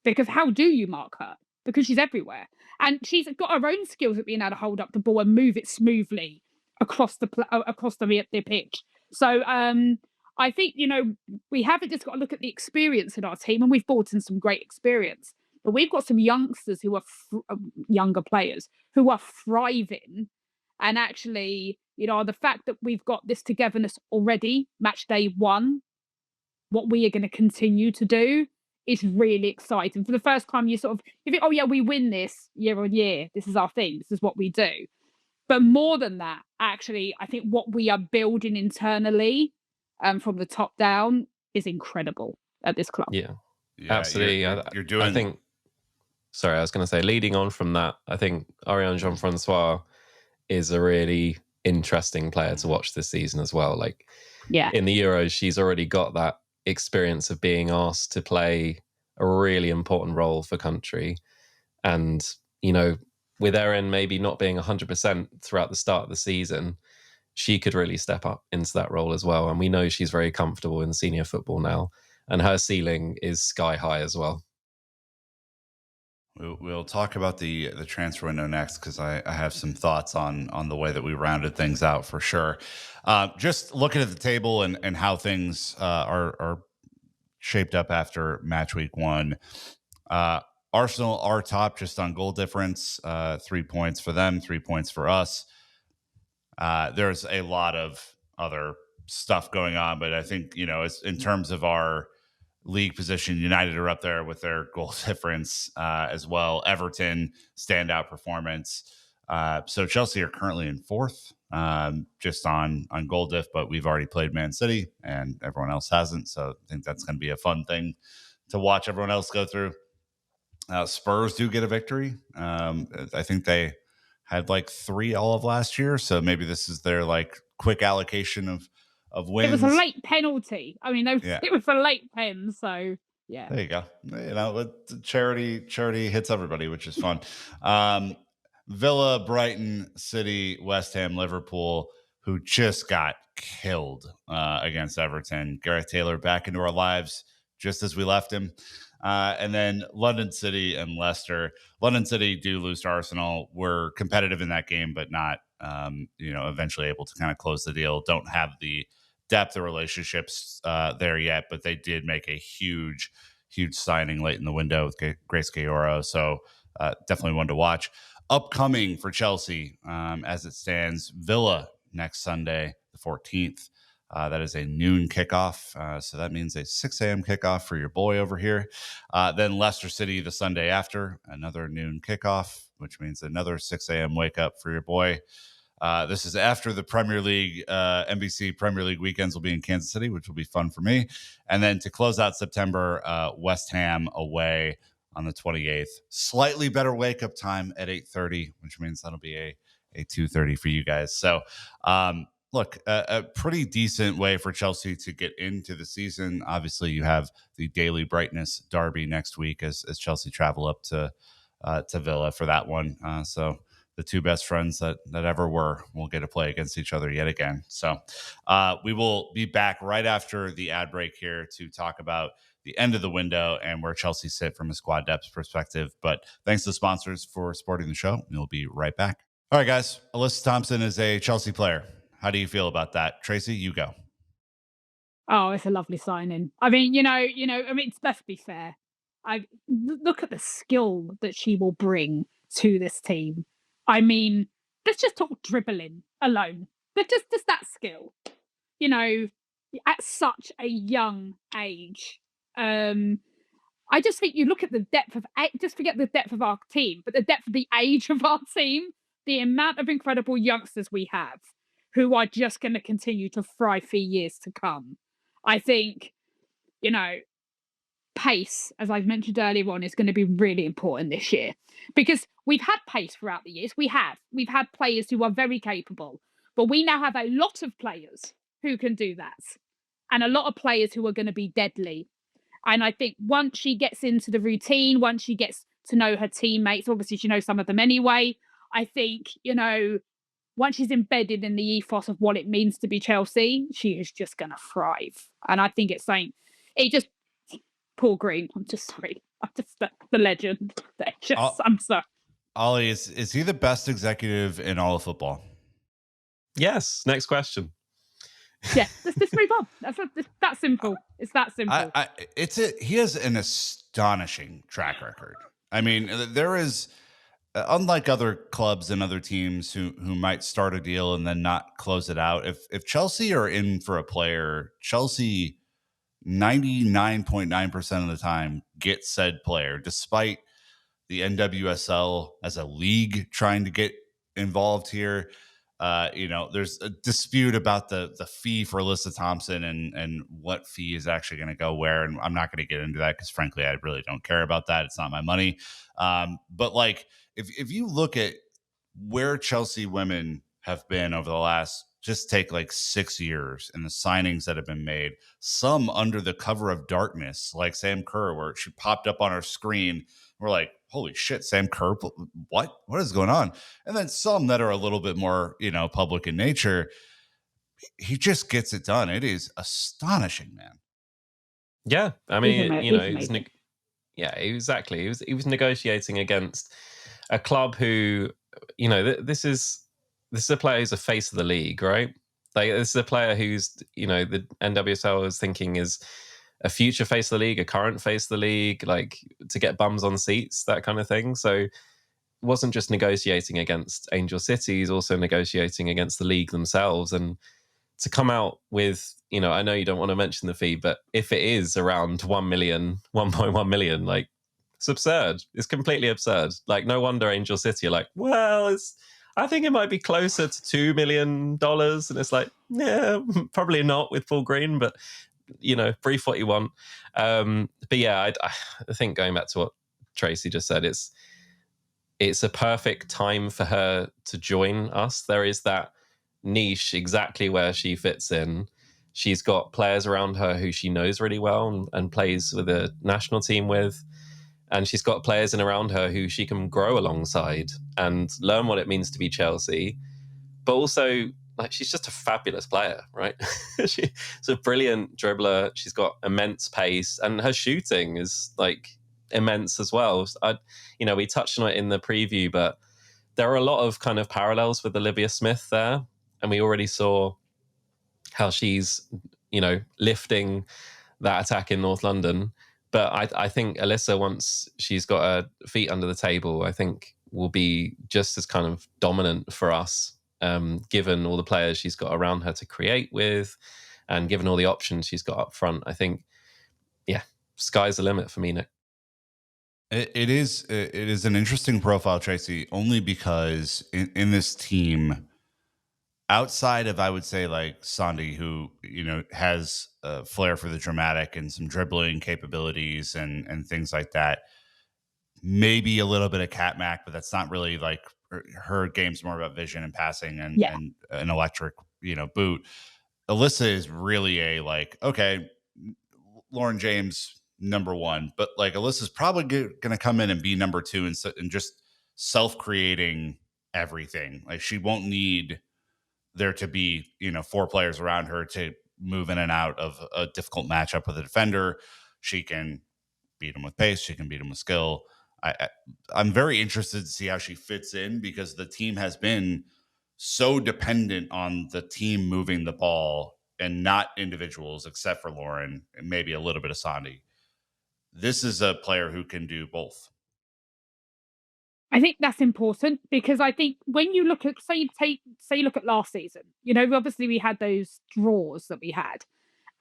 Because how do you mark her? Because she's everywhere. And she's got her own skills at being able to hold up the ball and move it smoothly across the pitch. So I think, we haven't just got to look at the experience in our team, and we've brought in some great experience. But we've got some youngsters who are younger players who are thriving. And actually, the fact that we've got this togetherness already, match day 1, what we are going to continue to do is really exciting. For the first time, you think, oh yeah, we win this year on year. This is our thing. This is what we do. But more than that, actually, I think what we are building internally, from the top down, is incredible at this club. Yeah, absolutely. You're doing. I think. Sorry, I was going to say, leading on from that, I think Ariane Jean-Francois is a really interesting player to watch this season as well. Like, in the Euros, she's already got that experience of being asked to play a really important role for country. And, with Erin maybe not being 100% throughout the start of the season, she could really step up into that role as well. And we know she's very comfortable in senior football now, and her ceiling is sky high as well. We'll talk about the transfer window next, because I have some thoughts on the way that we rounded things out for sure. Just looking at the table and how things are shaped up after match week 1. Arsenal are top just on goal difference, 3 points for them, 3 points for us. There's a lot of other stuff going on, but I think, in terms of our league position, United are up there with their goal difference as well. Everton, standout performance. So Chelsea are currently in 4th, just on goal diff, but we've already played Man City and everyone else hasn't. So I think that's going to be a fun thing to watch everyone else go through. Spurs do get a victory. I think they had like 3 all of last year, so maybe this is their like quick allocation of wins. It was a late penalty. I mean, it was a late pen, so yeah. There you go. Charity hits everybody, which is fun. Villa, Brighton, City, West Ham, Liverpool, who just got killed against Everton. Gareth Taylor back into our lives just as we left him. And then London City and Leicester. London City do lose to Arsenal. We're competitive in that game, but not, eventually able to kind of close the deal. Don't have the depth of relationships there yet, but they did make a huge signing late in the window with Grace Gayoro. So definitely one to watch. Upcoming for Chelsea, as it stands, Villa next Sunday, the 14th. That is a noon kickoff. So that means a 6 a.m. kickoff for your boy over here. Then Leicester City the Sunday after, another noon kickoff, which means another 6 a.m. wake up for your boy. This is after the Premier League, NBC Premier League weekends will be in Kansas City, which will be fun for me. And then to close out September, West Ham away on the 28th. Slightly better wake up time at 8:30, which means that'll be a 2:30 for you guys. So, look, a pretty decent way for Chelsea to get into the season. Obviously, you have the Daily Brightness derby next week as Chelsea travel up to Villa for that one. So the two best friends that ever were will get to play against each other yet again. So we will be back right after the ad break here to talk about the end of the window and where Chelsea sit from a squad depth perspective. But thanks to the sponsors for supporting the show. We'll be right back. All right, guys. Alyssa Thompson is a Chelsea player. How do you feel about that? Tracy, you go. Oh, it's a lovely signing. I mean, let's be fair. Look at the skill that she will bring to this team. I mean, let's just talk dribbling alone. But just that skill, at such a young age. I just think you look at the depth of, just forget the depth of our team, but the depth of the age of our team, the amount of incredible youngsters we have who are just going to continue to thrive for years to come. I think, you know, pace, as I've mentioned earlier on, is going to be really important this year because we've had pace throughout the years. We've had players who are very capable, but we now have a lot of players who can do that, and a lot of players who are going to be deadly. And I think once she gets into the routine, once she gets to know her teammates, obviously she knows some of them anyway. I think, once she's embedded in the ethos of what it means to be Chelsea, she is just going to thrive. And I think it's saying, it just, Paul Green, I'm just sorry. I'm just the legend. I'm sorry. Ollie, is he the best executive in all of football? Yes. Next question. Yeah, let's just move on. That's that simple. It's that simple. He has an astonishing track record. I mean, there is, unlike other clubs and other teams who might start a deal and then not close it out. If Chelsea are in for a player, Chelsea 99.9% of the time gets said player, despite the NWSL as a league trying to get involved here. There's a dispute about the fee for Alyssa Thompson and what fee is actually going to go where. And I'm not going to get into that because frankly, I really don't care about that. It's not my money. But like, if you look at where Chelsea women have been over the last, just take like 6 years and the signings that have been made, some under the cover of darkness, like Sam Kerr, where she popped up on our screen. We're like, holy shit, Sam Kerr, what is going on? And then some that are a little bit more, public in nature. He just gets it done. It is astonishing, man. Yeah. I mean, exactly. He was negotiating against a club who, this is a player who's a face of the league, right? Like, this is a player who's, the NWSL is thinking is a future face of the league, a current face of the league, like to get bums on seats, that kind of thing. So it wasn't just negotiating against Angel City, he's also negotiating against the league themselves. And to come out with, I know you don't want to mention the fee, but if it is around 1 million, 1.1 million, like, it's absurd. It's completely absurd. Like, no wonder Angel City are like, well, I think it might be closer to $2 million. And it's like, yeah, probably not with Paul Green, but, brief what you want. But yeah, I think going back to what Tracy just said, it's a perfect time for her to join us. There is that niche exactly where she fits in. She's got players around her who she knows really well and plays with a national team with. And she's got players in around her who she can grow alongside and learn what it means to be Chelsea. But also, like, she's just a fabulous player, right? She's a brilliant dribbler. She's got immense pace, and her shooting is like immense as well. We touched on it in the preview, but there are a lot of kind of parallels with Olivia Smith there. And we already saw how she's, lifting that attack in North London. But I think Alyssa, once she's got her feet under the table, I think will be just as kind of dominant for us, given all the players she's got around her to create with, and given all the options she's got up front. I think, yeah, sky's the limit for me, Nick. It is an interesting profile, Tracy, only because in this team, outside of, I would say, like Sandy, who, has a flair for the dramatic and some dribbling capabilities and things like that, maybe a little bit of Cat Mac, but that's not really like her game's more about vision and passing and an electric, boot. Alyssa is really a like, okay, Lauren James, number one, but like Alyssa's probably going to come in and be number two and just self-creating everything. Like, she won't need there to be, 4 players around her to move in and out of a difficult matchup with a defender. She can beat them with pace. She can beat them with skill. I'm very interested to see how she fits in, because the team has been so dependent on the team moving the ball and not individuals, except for Lauren and maybe a little bit of Sandy. This is a player who can do both. I think that's important, because I think when you look at, say you look at last season, obviously we had those draws that we had.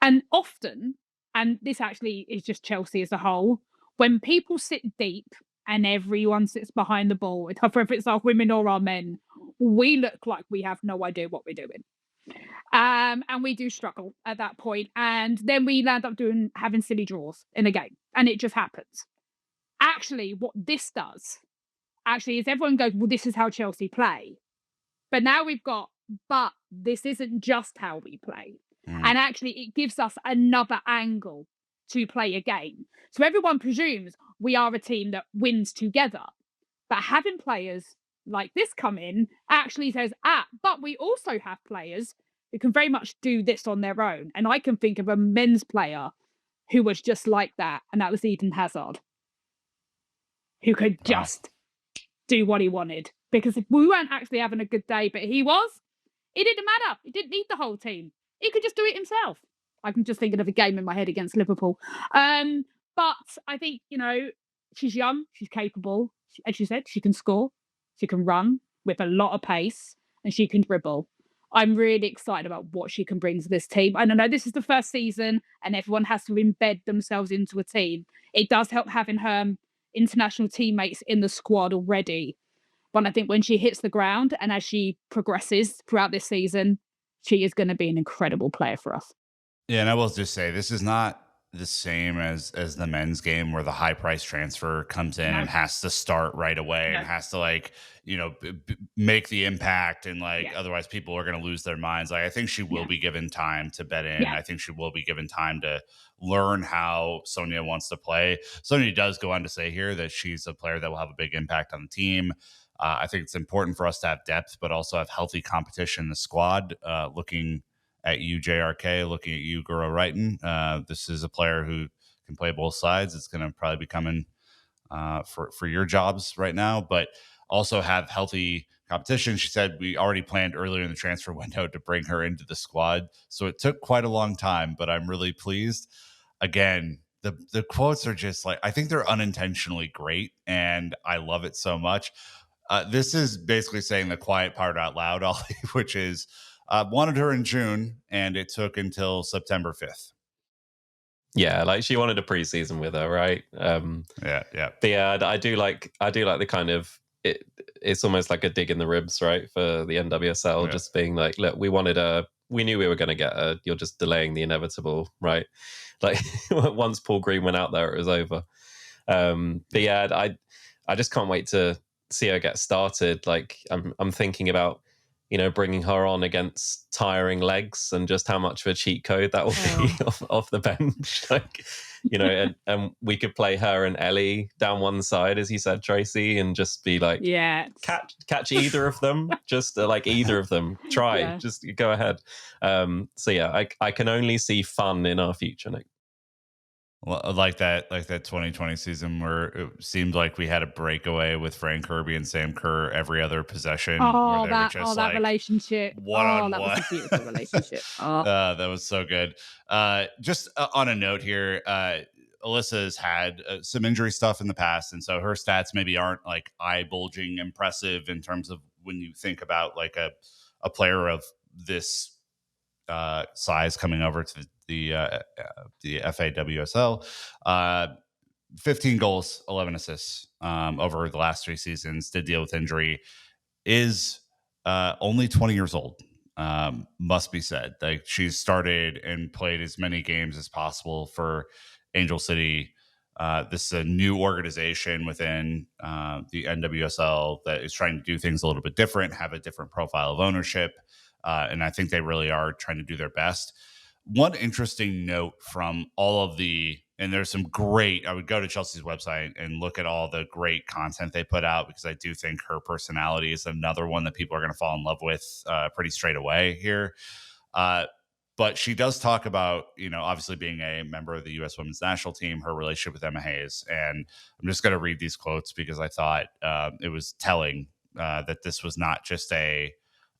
And often, and this actually is just Chelsea as a whole, when people sit deep and everyone sits behind the ball, whether it's our women or our men, we look like we have no idea what we're doing. And we do struggle at that point. And then we end up having silly draws in a game. And it just happens. Actually, what this does is everyone goes, well, this is how Chelsea play. But now we've got, but this isn't just how we play. And actually, it gives us another angle to play a game. So everyone presumes we are a team that wins together. But having players like this come in actually says, but we also have players who can very much do this on their own. And I can think of a men's player who was just like that, and that was Eden Hazard, who could just do what he wanted. Because if we weren't actually having a good day, but he was, it didn't matter. He didn't need the whole team. He could just do it himself. I'm just thinking of a game in my head against Liverpool. But I think, she's young, she's capable. As you said, she can score, she can run with a lot of pace, and she can dribble. I'm really excited about what she can bring to this team. And I know this is the first season and everyone has to embed themselves into a team. It does help having her international teammates in the squad already. But I think when she hits the ground and as she progresses throughout this season, she is going to be an incredible player for us. Yeah, and I will just say this is not the same as the men's game where the high price transfer comes in and has to start right away and has to make the impact and otherwise people are going to lose their minds. I think she will be given time to bed in. I think she will be given time to learn how Sonia wants to play. Sonia does go on to say here that she's a player that will have a big impact on the team. I think it's important for us to have depth, but also have healthy competition in the squad. Looking at you, JRK, looking at you, Guro Reiten. This is a player who can play both sides. It's going to probably be coming for your jobs right now, but also have healthy competition. She said we already planned earlier in the transfer window to bring her into the squad. So it took quite a long time, but I'm really pleased. Again, the quotes are just I think they're unintentionally great, and I love it so much. This is basically saying the quiet part out loud, Ollie, which is, wanted her in June, and it took until September 5th. Yeah, she wanted a preseason with her, right? Yeah. But yeah, I do like the kind of it's almost like a dig in the ribs, right, for the NWSL, just being like, look, we knew we were going to get her. You're just delaying the inevitable, right? Once Paul Green went out there, it was over. But yeah, I just can't wait to see her get started. I'm thinking about bringing her on against tiring legs and just how much of a cheat code that will be off the bench. And we could play her and Ellie down one side, as you said, Tracy, and just be catch either of them, just either of them. Try, just go ahead. So yeah, I can only see fun in our future, Nick. Well, like that 2020 season where it seemed like we had a breakaway with Frank Kirby and Sam Kerr every other possession. That relationship. One-on-one. That was a beautiful relationship. That was so good. Just on a note here, Alyssa has had some injury stuff in the past, and so her stats maybe aren't eye-bulging impressive in terms of when you think about a player of this size coming over to the FA WSL. 15 goals, 11 assists over the last 3 seasons. Did deal with injury. Is only 20 years old. Must be said. She's started and played as many games as possible for Angel City. This is a new organization within the NWSL that is trying to do things a little bit different, have a different profile of ownership. And I think they really are trying to do their best. One interesting note from all of and there's some great, I would go to Chelsea's website and look at all the great content they put out, because I do think her personality is another one that people are going to fall in love with pretty straight away here. But she does talk about, obviously being a member of the U.S. women's national team, her relationship with Emma Hayes. And I'm just going to read these quotes because I thought it was telling that this was not just a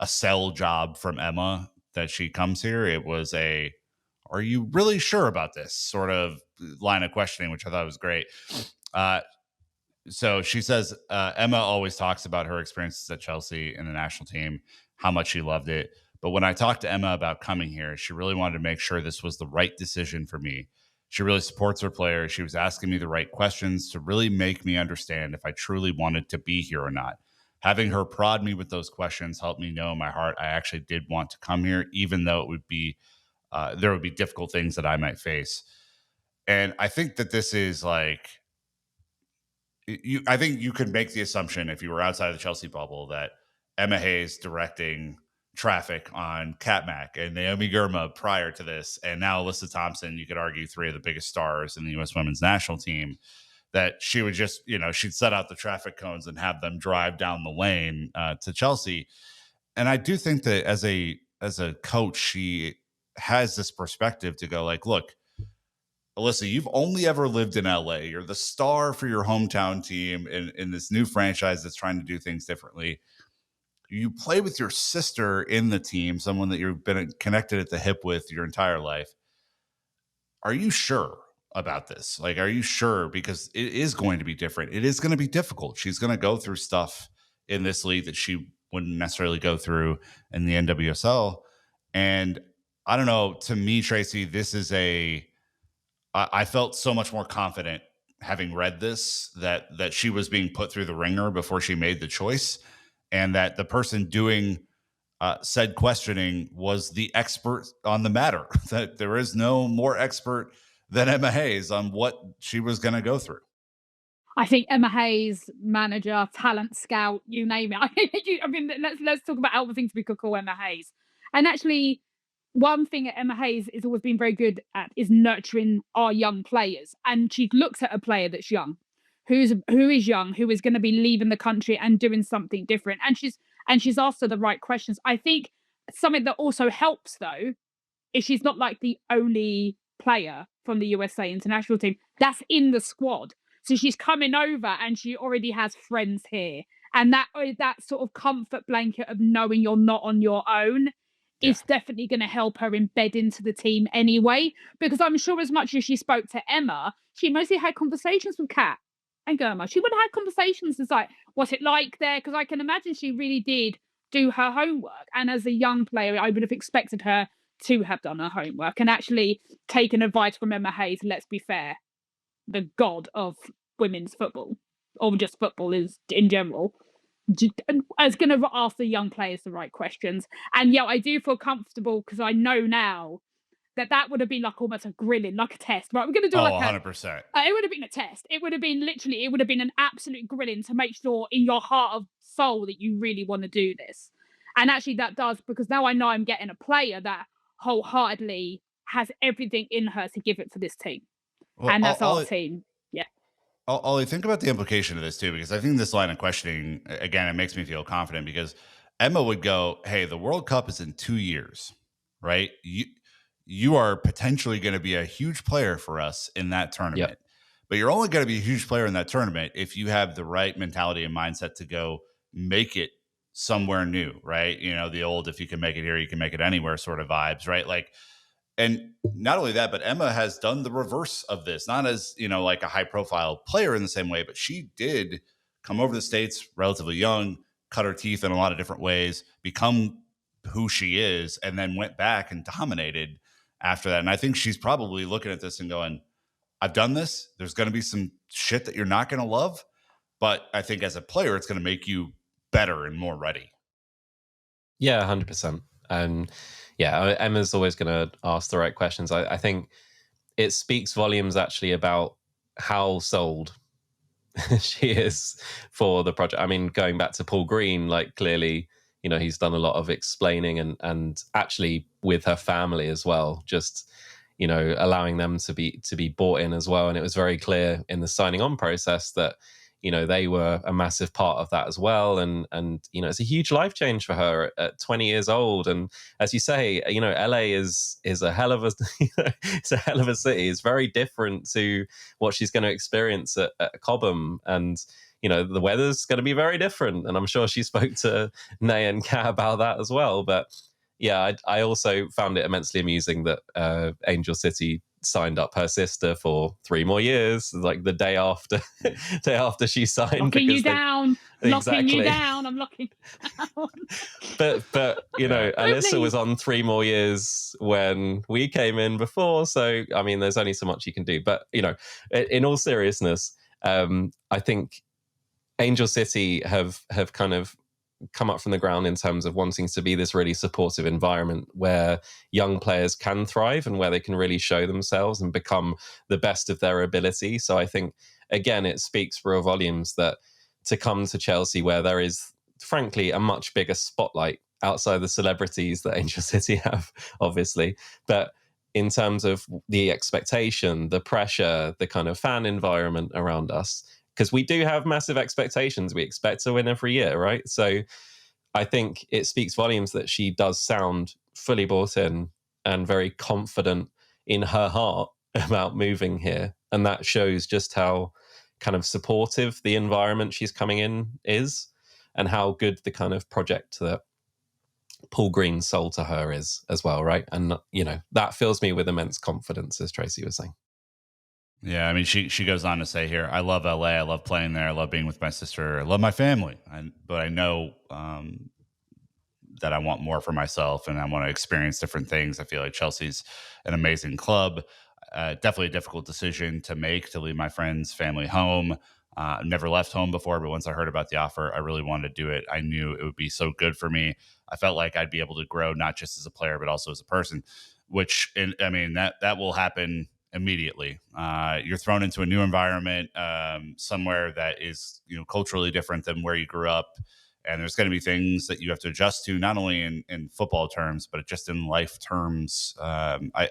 sell job from Emma that she comes here. It was are you really sure about this sort of line of questioning, which I thought was great. So she says, Emma always talks about her experiences at Chelsea and the national team, how much she loved it. But when I talked to Emma about coming here, she really wanted to make sure this was the right decision for me. She really supports her players. She was asking me the right questions to really make me understand if I truly wanted to be here or not. having her prod me with those questions helped me know in my heart I actually did want to come here, even though it would be there would be difficult things that I might face. And I think that this is like I think you could make the assumption if you were outside of the Chelsea bubble that Emma Hayes directing traffic on Katmac and Naomi Girma prior to this, and now Alyssa Thompson, you could argue 3 of the biggest stars in the U.S. women's national team, that she would just, she'd set out the traffic cones and have them drive down the lane to Chelsea. And I do think that as a coach, she has this perspective to go like, look, Alyssa, you've only ever lived in LA. You're the star for your hometown team in this new franchise that's trying to do things differently. You play with your sister in the team, someone that you've been connected at the hip with your entire life. Are you sure about this? Like, are you sure? Because it is going to be different. It is going to be difficult. She's going to go through stuff in this league that she wouldn't necessarily go through in the NWSL. And I don't know, to me, Tracy, this is I felt so much more confident having read this that she was being put through the ringer before she made the choice, and that the person doing said questioning was the expert on the matter. That there is no more expert than Emma Hayes on what she was going to go through. I think Emma Hayes, manager, talent scout, you name it. I mean, let's talk about all the things we could call Emma Hayes. And actually, one thing that Emma Hayes has always been very good at is nurturing our young players. And she looks at a player that's young, who is young, who is going to be leaving the country and doing something different. And she's asked her the right questions. I think something that also helps though is she's not like the only player from the USA international team that's in the squad. So she's coming over and she already has friends here. And that sort of comfort blanket of knowing you're not on your own is definitely going to help her embed into the team anyway. Because I'm sure as much as she spoke to Emma, she mostly had conversations with Kat and Germa. She would have had conversations as like, what's it like there? Because I can imagine she really did do her homework. And as a young player, I would have expected her to have done her homework and actually taken advice from Emma Hayes. Let's be fair, the god of women's football, or just football is in general, is going to ask the young players the right questions. And yeah, I do feel comfortable because I know now that would have been like almost a grilling, like a test. Right, we're going to do 100%. It would have been a test. It would have been an absolute grilling to make sure in your heart of soul that you really want to do this. And actually that does, because now I know I'm getting a player that wholeheartedly has everything in her to give it for this team. Well, and that's our team. Yeah. Ollie, think about the implication of this too, because I think this line of questioning, again, it makes me feel confident because Emma would go, hey, the World Cup is in 2 years, right? You are potentially going to be a huge player for us in that tournament. Yep. But you're only going to be a huge player in that tournament if you have the right mentality and mindset to go make it somewhere new, right? The old, if you can make it here, you can make it anywhere sort of vibes, right? Like, and not only that, but Emma has done the reverse of this, not as, like a high profile player in the same way, but she did come over to the States relatively young, cut her teeth in a lot of different ways, become who she is, and then went back and dominated after that. And I think she's probably looking at this and going, I've done this. There's going to be some shit that you're not going to love, but I think as a player, it's going to make you better and more ready. Yeah, 100%. And yeah, Emma's always going to ask the right questions. I think it speaks volumes actually about how sold she is for the project. I mean, going back to Paul Green, like clearly, he's done a lot of explaining and actually with her family as well, just, allowing them to be bought in as well. And it was very clear in the signing on process that, they were a massive part of that as well. And it's a huge life change for her at 20 years old. And as you say, LA is a hell of a, it's a hell of a city. It's very different to what she's going to experience at Cobham. And, the weather's going to be very different. And I'm sure she spoke to Nay and Kat about that as well. But yeah, I also found it immensely amusing that Angel City signed up her sister for 3 more years, like the day after she signed. Locking you down. Locking you down. I'm locking you down. But Alyssa was on 3 more years when we came in before. So, I mean, there's only so much you can do. But, in all seriousness, I think Angel City have kind of come up from the ground in terms of wanting to be this really supportive environment where young players can thrive and where they can really show themselves and become the best of their ability. So I think, again, it speaks real volumes that to come to Chelsea, where there is, frankly, a much bigger spotlight outside the celebrities that Angel City have, obviously. But in terms of the expectation, the pressure, the kind of fan environment around us, because we do have massive expectations. We expect to win every year, right? So I think it speaks volumes that she does sound fully bought in and very confident in her heart about moving here. And that shows just how kind of supportive the environment she's coming in is and how good the kind of project that Paul Green sold to her is as well, right? And, that fills me with immense confidence, as Tracy was saying. Yeah, I mean, she goes on to say here, I love LA. I love playing there. I love being with my sister. I love my family. But I know that I want more for myself and I want to experience different things. I feel like Chelsea's an amazing club. Definitely a difficult decision to make to leave my friends, family home. I've never left home before, but once I heard about the offer, I really wanted to do it. I knew it would be so good for me. I felt like I'd be able to grow not just as a player, but also as a person, that will happen immediately. You're thrown into a new environment, somewhere that is, culturally different than where you grew up. And there's going to be things that you have to adjust to, not only in football terms, but just in life terms.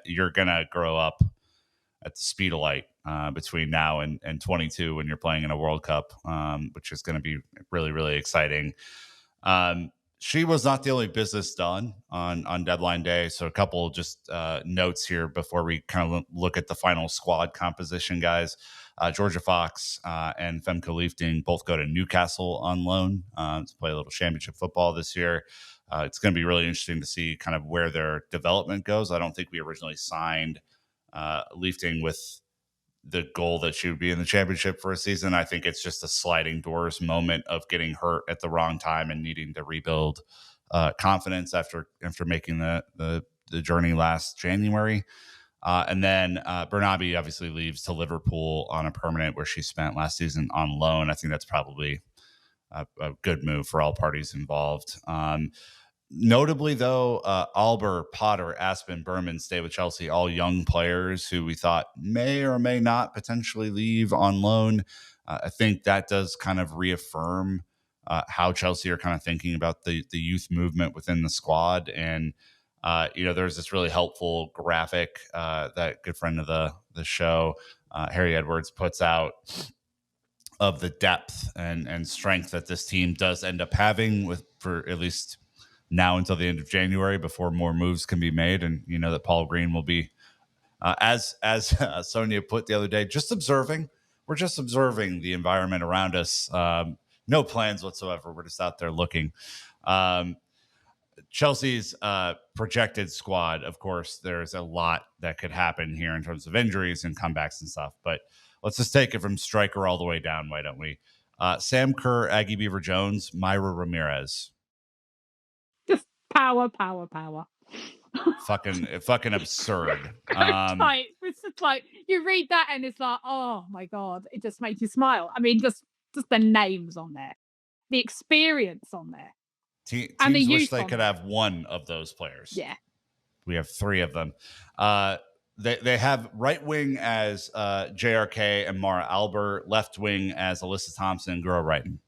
You're going to grow up at the speed of light between now and 22 when you're playing in a World Cup, which is going to be really, really exciting. She was not the only business done on deadline day. So a couple just notes here before we kind of look at the final squad composition, guys. Georgia Fox and Femke Liefding both go to Newcastle on loan to play a little championship football this year. It's going to be really interesting to see kind of where their development goes. I don't think we originally signed Liefding with the goal that she would be in the championship for a season. I think it's just a sliding doors moment of getting hurt at the wrong time and needing to rebuild confidence after making the journey last January. And then Bernabe obviously leaves to Liverpool on a permanent, where she spent last season on loan. I think that's probably a good move for all parties involved. Notably, though, Alber, Potter, Aspen, Berman stay with Chelsea, all young players who we thought may or may not potentially leave on loan. I think that does kind of reaffirm how Chelsea are kind of thinking about the youth movement within the squad. And, there's this really helpful graphic that good friend of the show, Harry Edwards, puts out of the depth and strength that this team does end up having for at least now until the end of January before more moves can be made. And that Paul Green will be, as Sonia put the other day, just observing. We're just observing the environment around us. No plans whatsoever. We're just out there looking. Chelsea's projected squad, of course, there's a lot that could happen here in terms of injuries and comebacks and stuff. But let's just take it from striker all the way down. Why don't we? Sam Kerr, Aggie Beever-Jones, Myra Ramirez. Just power. fucking absurd. It's just like you read that and it's like, oh my god, it just makes you smile. I mean, just the names on there, the experience on there, and teams wish they could have one of those players. Yeah, we have three of them. They have right wing as JRK and Mara Albert, left wing as Alyssa Thompson and Guro Wrighton.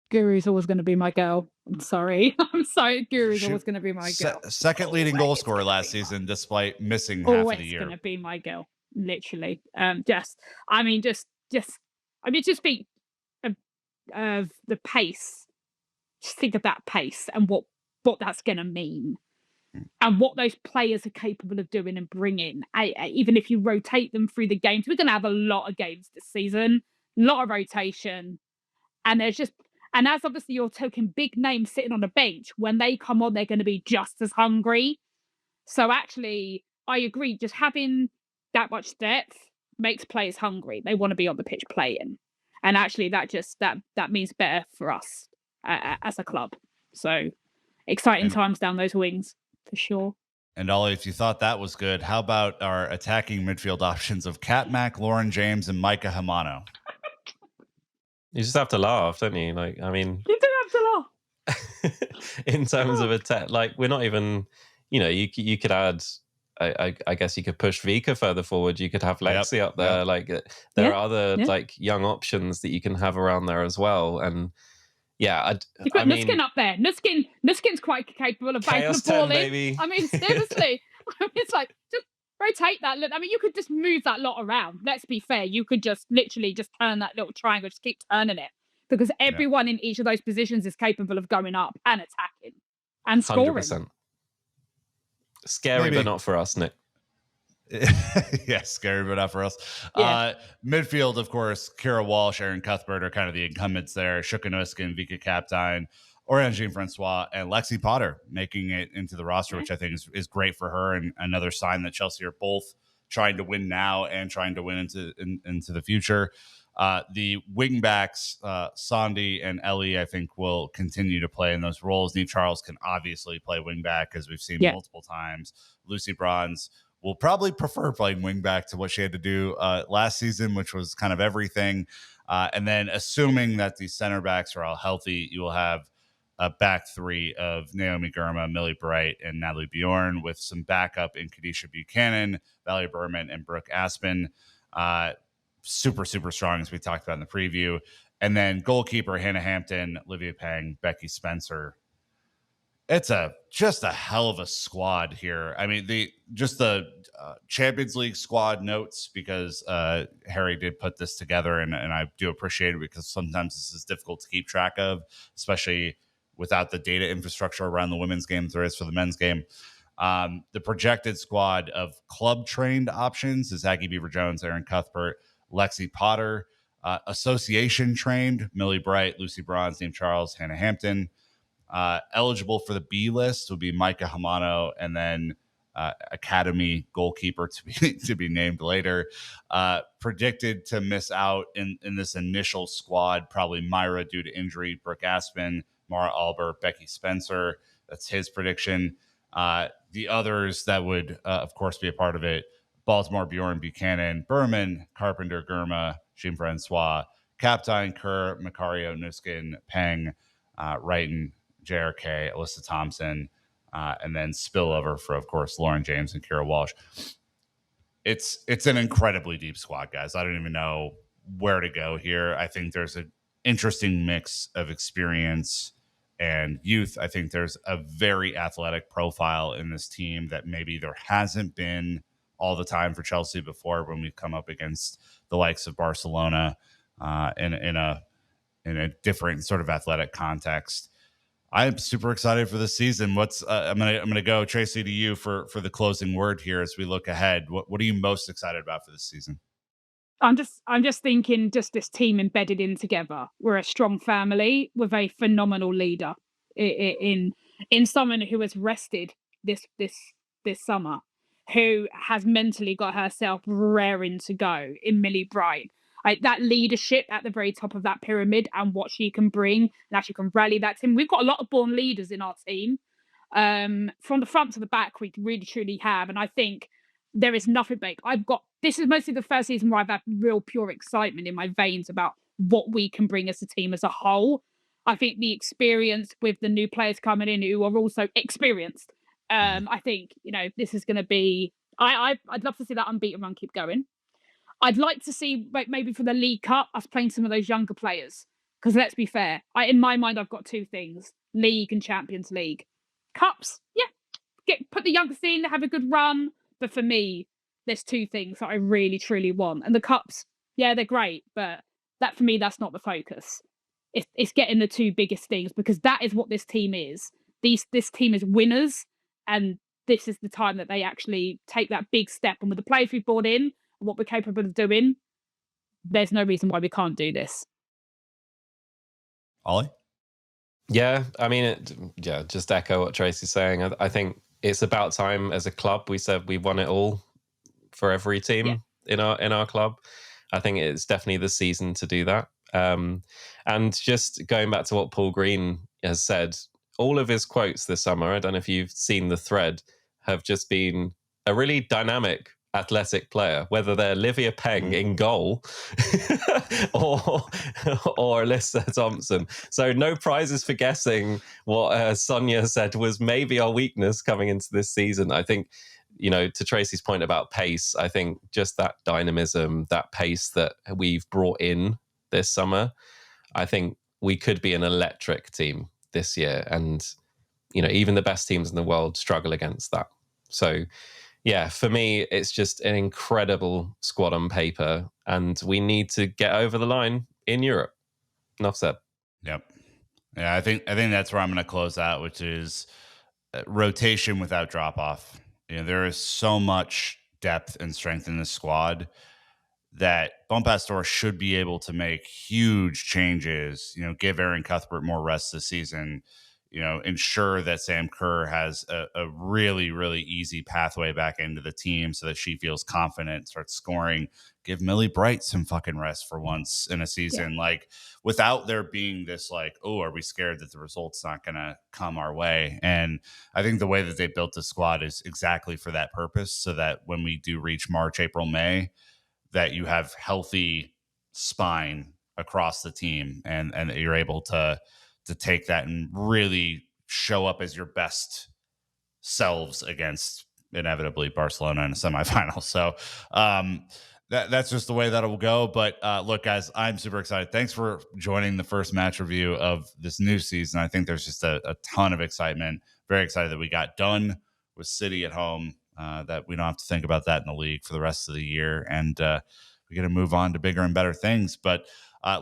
Guru's always going to be my girl. I'm sorry. Guru's always going to be my girl. Second leading goal scorer last season, despite missing half of the year. Always going to be my girl. Literally. Just speak of the pace. Just think of that pace and what that's going to mean, and what those players are capable of doing and bringing. Even if you rotate them through the games, we're going to have a lot of games this season, a lot of rotation, and as obviously you're talking big names sitting on the bench, when they come on, they're going to be just as hungry. So actually, I agree. Just having that much depth makes players hungry. They want to be on the pitch playing, and actually, that means better for us as a club. So exciting times down those wings for sure. And Ollie, if you thought that was good, how about our attacking midfield options of Kat Mack, Lauren James, and Maika Hamano? You just have to laugh, don't you? Like, I mean, You do have to laugh. in terms of attack, like we're not even, you could add. I guess you could push Vika further forward. You could have Lexi up there. Like there are other like young options that you can have around there as well. And yeah, you put Nuskin up there. Nuskin's quite capable of banking the ball in. Baby. I mean, seriously, it's like just rotate that. I mean, you could just move that lot around. Let's be fair. You could just literally just turn that little triangle, just keep turning it, because everyone in each of those positions is capable of going up and attacking and scoring. 100%. Scary, but not for us, Nick. Yeah, scary, but not for us. Midfield, of course, Kira Walsh, Aaron Cuthbert are kind of the incumbents there. Shuka Nuskin, Vika Kaptein, Orangine Francois, and Lexi Potter making it into the roster, which I think is great for her, and another sign that Chelsea are both trying to win now and trying to win into the future. The wing backs, Sandy and Ellie, I think will continue to play in those roles. Neve Charles can obviously play wing back, as we've seen multiple times. Lucy Bronze will probably prefer playing wing back to what she had to do last season, which was kind of everything. And then assuming that the center backs are all healthy, you will have a back three of Naomi Girma, Millie Bright, and Natalie Bjorn, with some backup in Kadisha Buchanan, Valerie Berman, and Brooke Aspen. Super, super strong, as we talked about in the preview. And then goalkeeper Hannah Hampton, Olivia Pang, Becky Spencer. It's just a hell of a squad here. I mean, the Champions League squad notes, because Harry did put this together, and I do appreciate it, because sometimes this is difficult to keep track of, especially without the data infrastructure around the women's game there is for the men's game. The projected squad of club-trained options is Aggie Beever-Jones, Aaron Cuthbert, Lexi Potter. Association trained, Millie Bright, Lucy Bronze, Neve Charles, Hannah Hampton. Eligible for the B list would be Maika Hamano, and then academy goalkeeper to be named later. Predicted to miss out in this initial squad, probably Myra due to injury, Brooke Aspen, Mara Albert, Becky Spencer. That's his prediction. The others that would, of course, be a part of it: Baltimore, Bjorn, Buchanan, Berman, Carpenter, Girma, Jean Francois, Kaptein, Kerr, Macario, Nuskin, Peng, Wrighton, JRK, Alyssa Thompson, and then spillover for, of course, Lauren James and Kira Walsh. It's an incredibly deep squad, guys. I don't even know where to go here. I think there's an interesting mix of experience and youth. I think there's a very athletic profile in this team that maybe there hasn't been all the time for Chelsea before, when we've come up against the likes of Barcelona in a different sort of athletic context. I'm super excited for this season. I'm gonna go, Tracy, to you for the closing word here as we look ahead. What are you most excited about for this season? I'm just thinking, just this team embedded in together. We're a strong family with a phenomenal leader in someone who has rested this summer, who has mentally got herself raring to go in Millie Bright. Like, that leadership at the very top of that pyramid, and what she can bring, and how she can rally that team. We've got a lot of born leaders in our team. From the front to the back, we really truly have. And I think there is nothing like this is mostly the first season where I've had real pure excitement in my veins about what we can bring as a team as a whole. I think the experience with the new players coming in who are also experienced. I think, this is going to be, I'd love to see that unbeaten run keep going. I'd like to see, maybe for the League Cup, us playing some of those younger players. Because let's be fair, in my mind, I've got two things: League and Champions League. Cups, put the youngsters in, have a good run. But for me, there's two things that I really, truly want. And the Cups, they're great. But for me, that's not the focus. It's getting the two biggest things, because that is what this team is. This team is winners. And this is the time that they actually take that big step. And with the players we've brought in, and what we're capable of doing, there's no reason why we can't do this. Ollie? Yeah, I mean, just echo what Tracy's saying. I think it's about time as a club. We said we won it all for every team in our club. I think it's definitely the season to do that. And just going back to what Paul Green has said, all of his quotes this summer, I don't know if you've seen the thread, have just been a really dynamic athletic player, whether they're Livia Peng in goal or Alyssa Thompson. So no prizes for guessing what Sonia said was maybe our weakness coming into this season. I think, to Tracy's point about pace, I think just that dynamism, that pace that we've brought in this summer, I think we could be an electric team this year. And, even the best teams in the world struggle against that. So, yeah, for me, it's just an incredible squad on paper, and we need to get over the line in Europe. Enough said. Yep. Yeah, I think that's where I'm going to close out, which is rotation without drop off. There is so much depth and strength in this squad that Bompastor should be able to make huge changes. Give Aaron Cuthbert more rest this season. Ensure that Sam Kerr has a really, really easy pathway back into the team so that she feels confident, starts scoring. Give Millie Bright some fucking rest for once in a season. Yeah. Like, without there being this, like, oh, are we scared that the result's not going to come our way? And I think the way that they built the squad is exactly for that purpose, so that when we do reach March, April, May, that you have healthy spine across the team, and that you're able to take that and really show up as your best selves against inevitably Barcelona in a semifinal. So that's just the way that it will go. But look, guys, I'm super excited. Thanks for joining the first match review of this new season. I think there's just a ton of excitement. Very excited that we got done with City at home, that we don't have to think about that in the league for the rest of the year. And we're going to move on to bigger and better things. But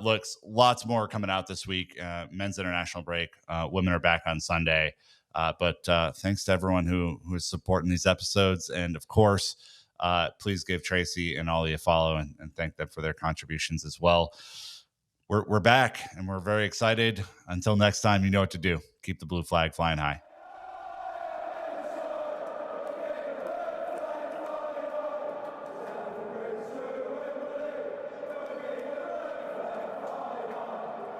looks, lots more coming out this week. Men's international break. Women are back on Sunday. But thanks to everyone who is supporting these episodes. And of course, please give Tracy and Ollie a follow and thank them for their contributions as well. We're back and we're very excited. Until next time, you know what to do. Keep the blue flag flying high.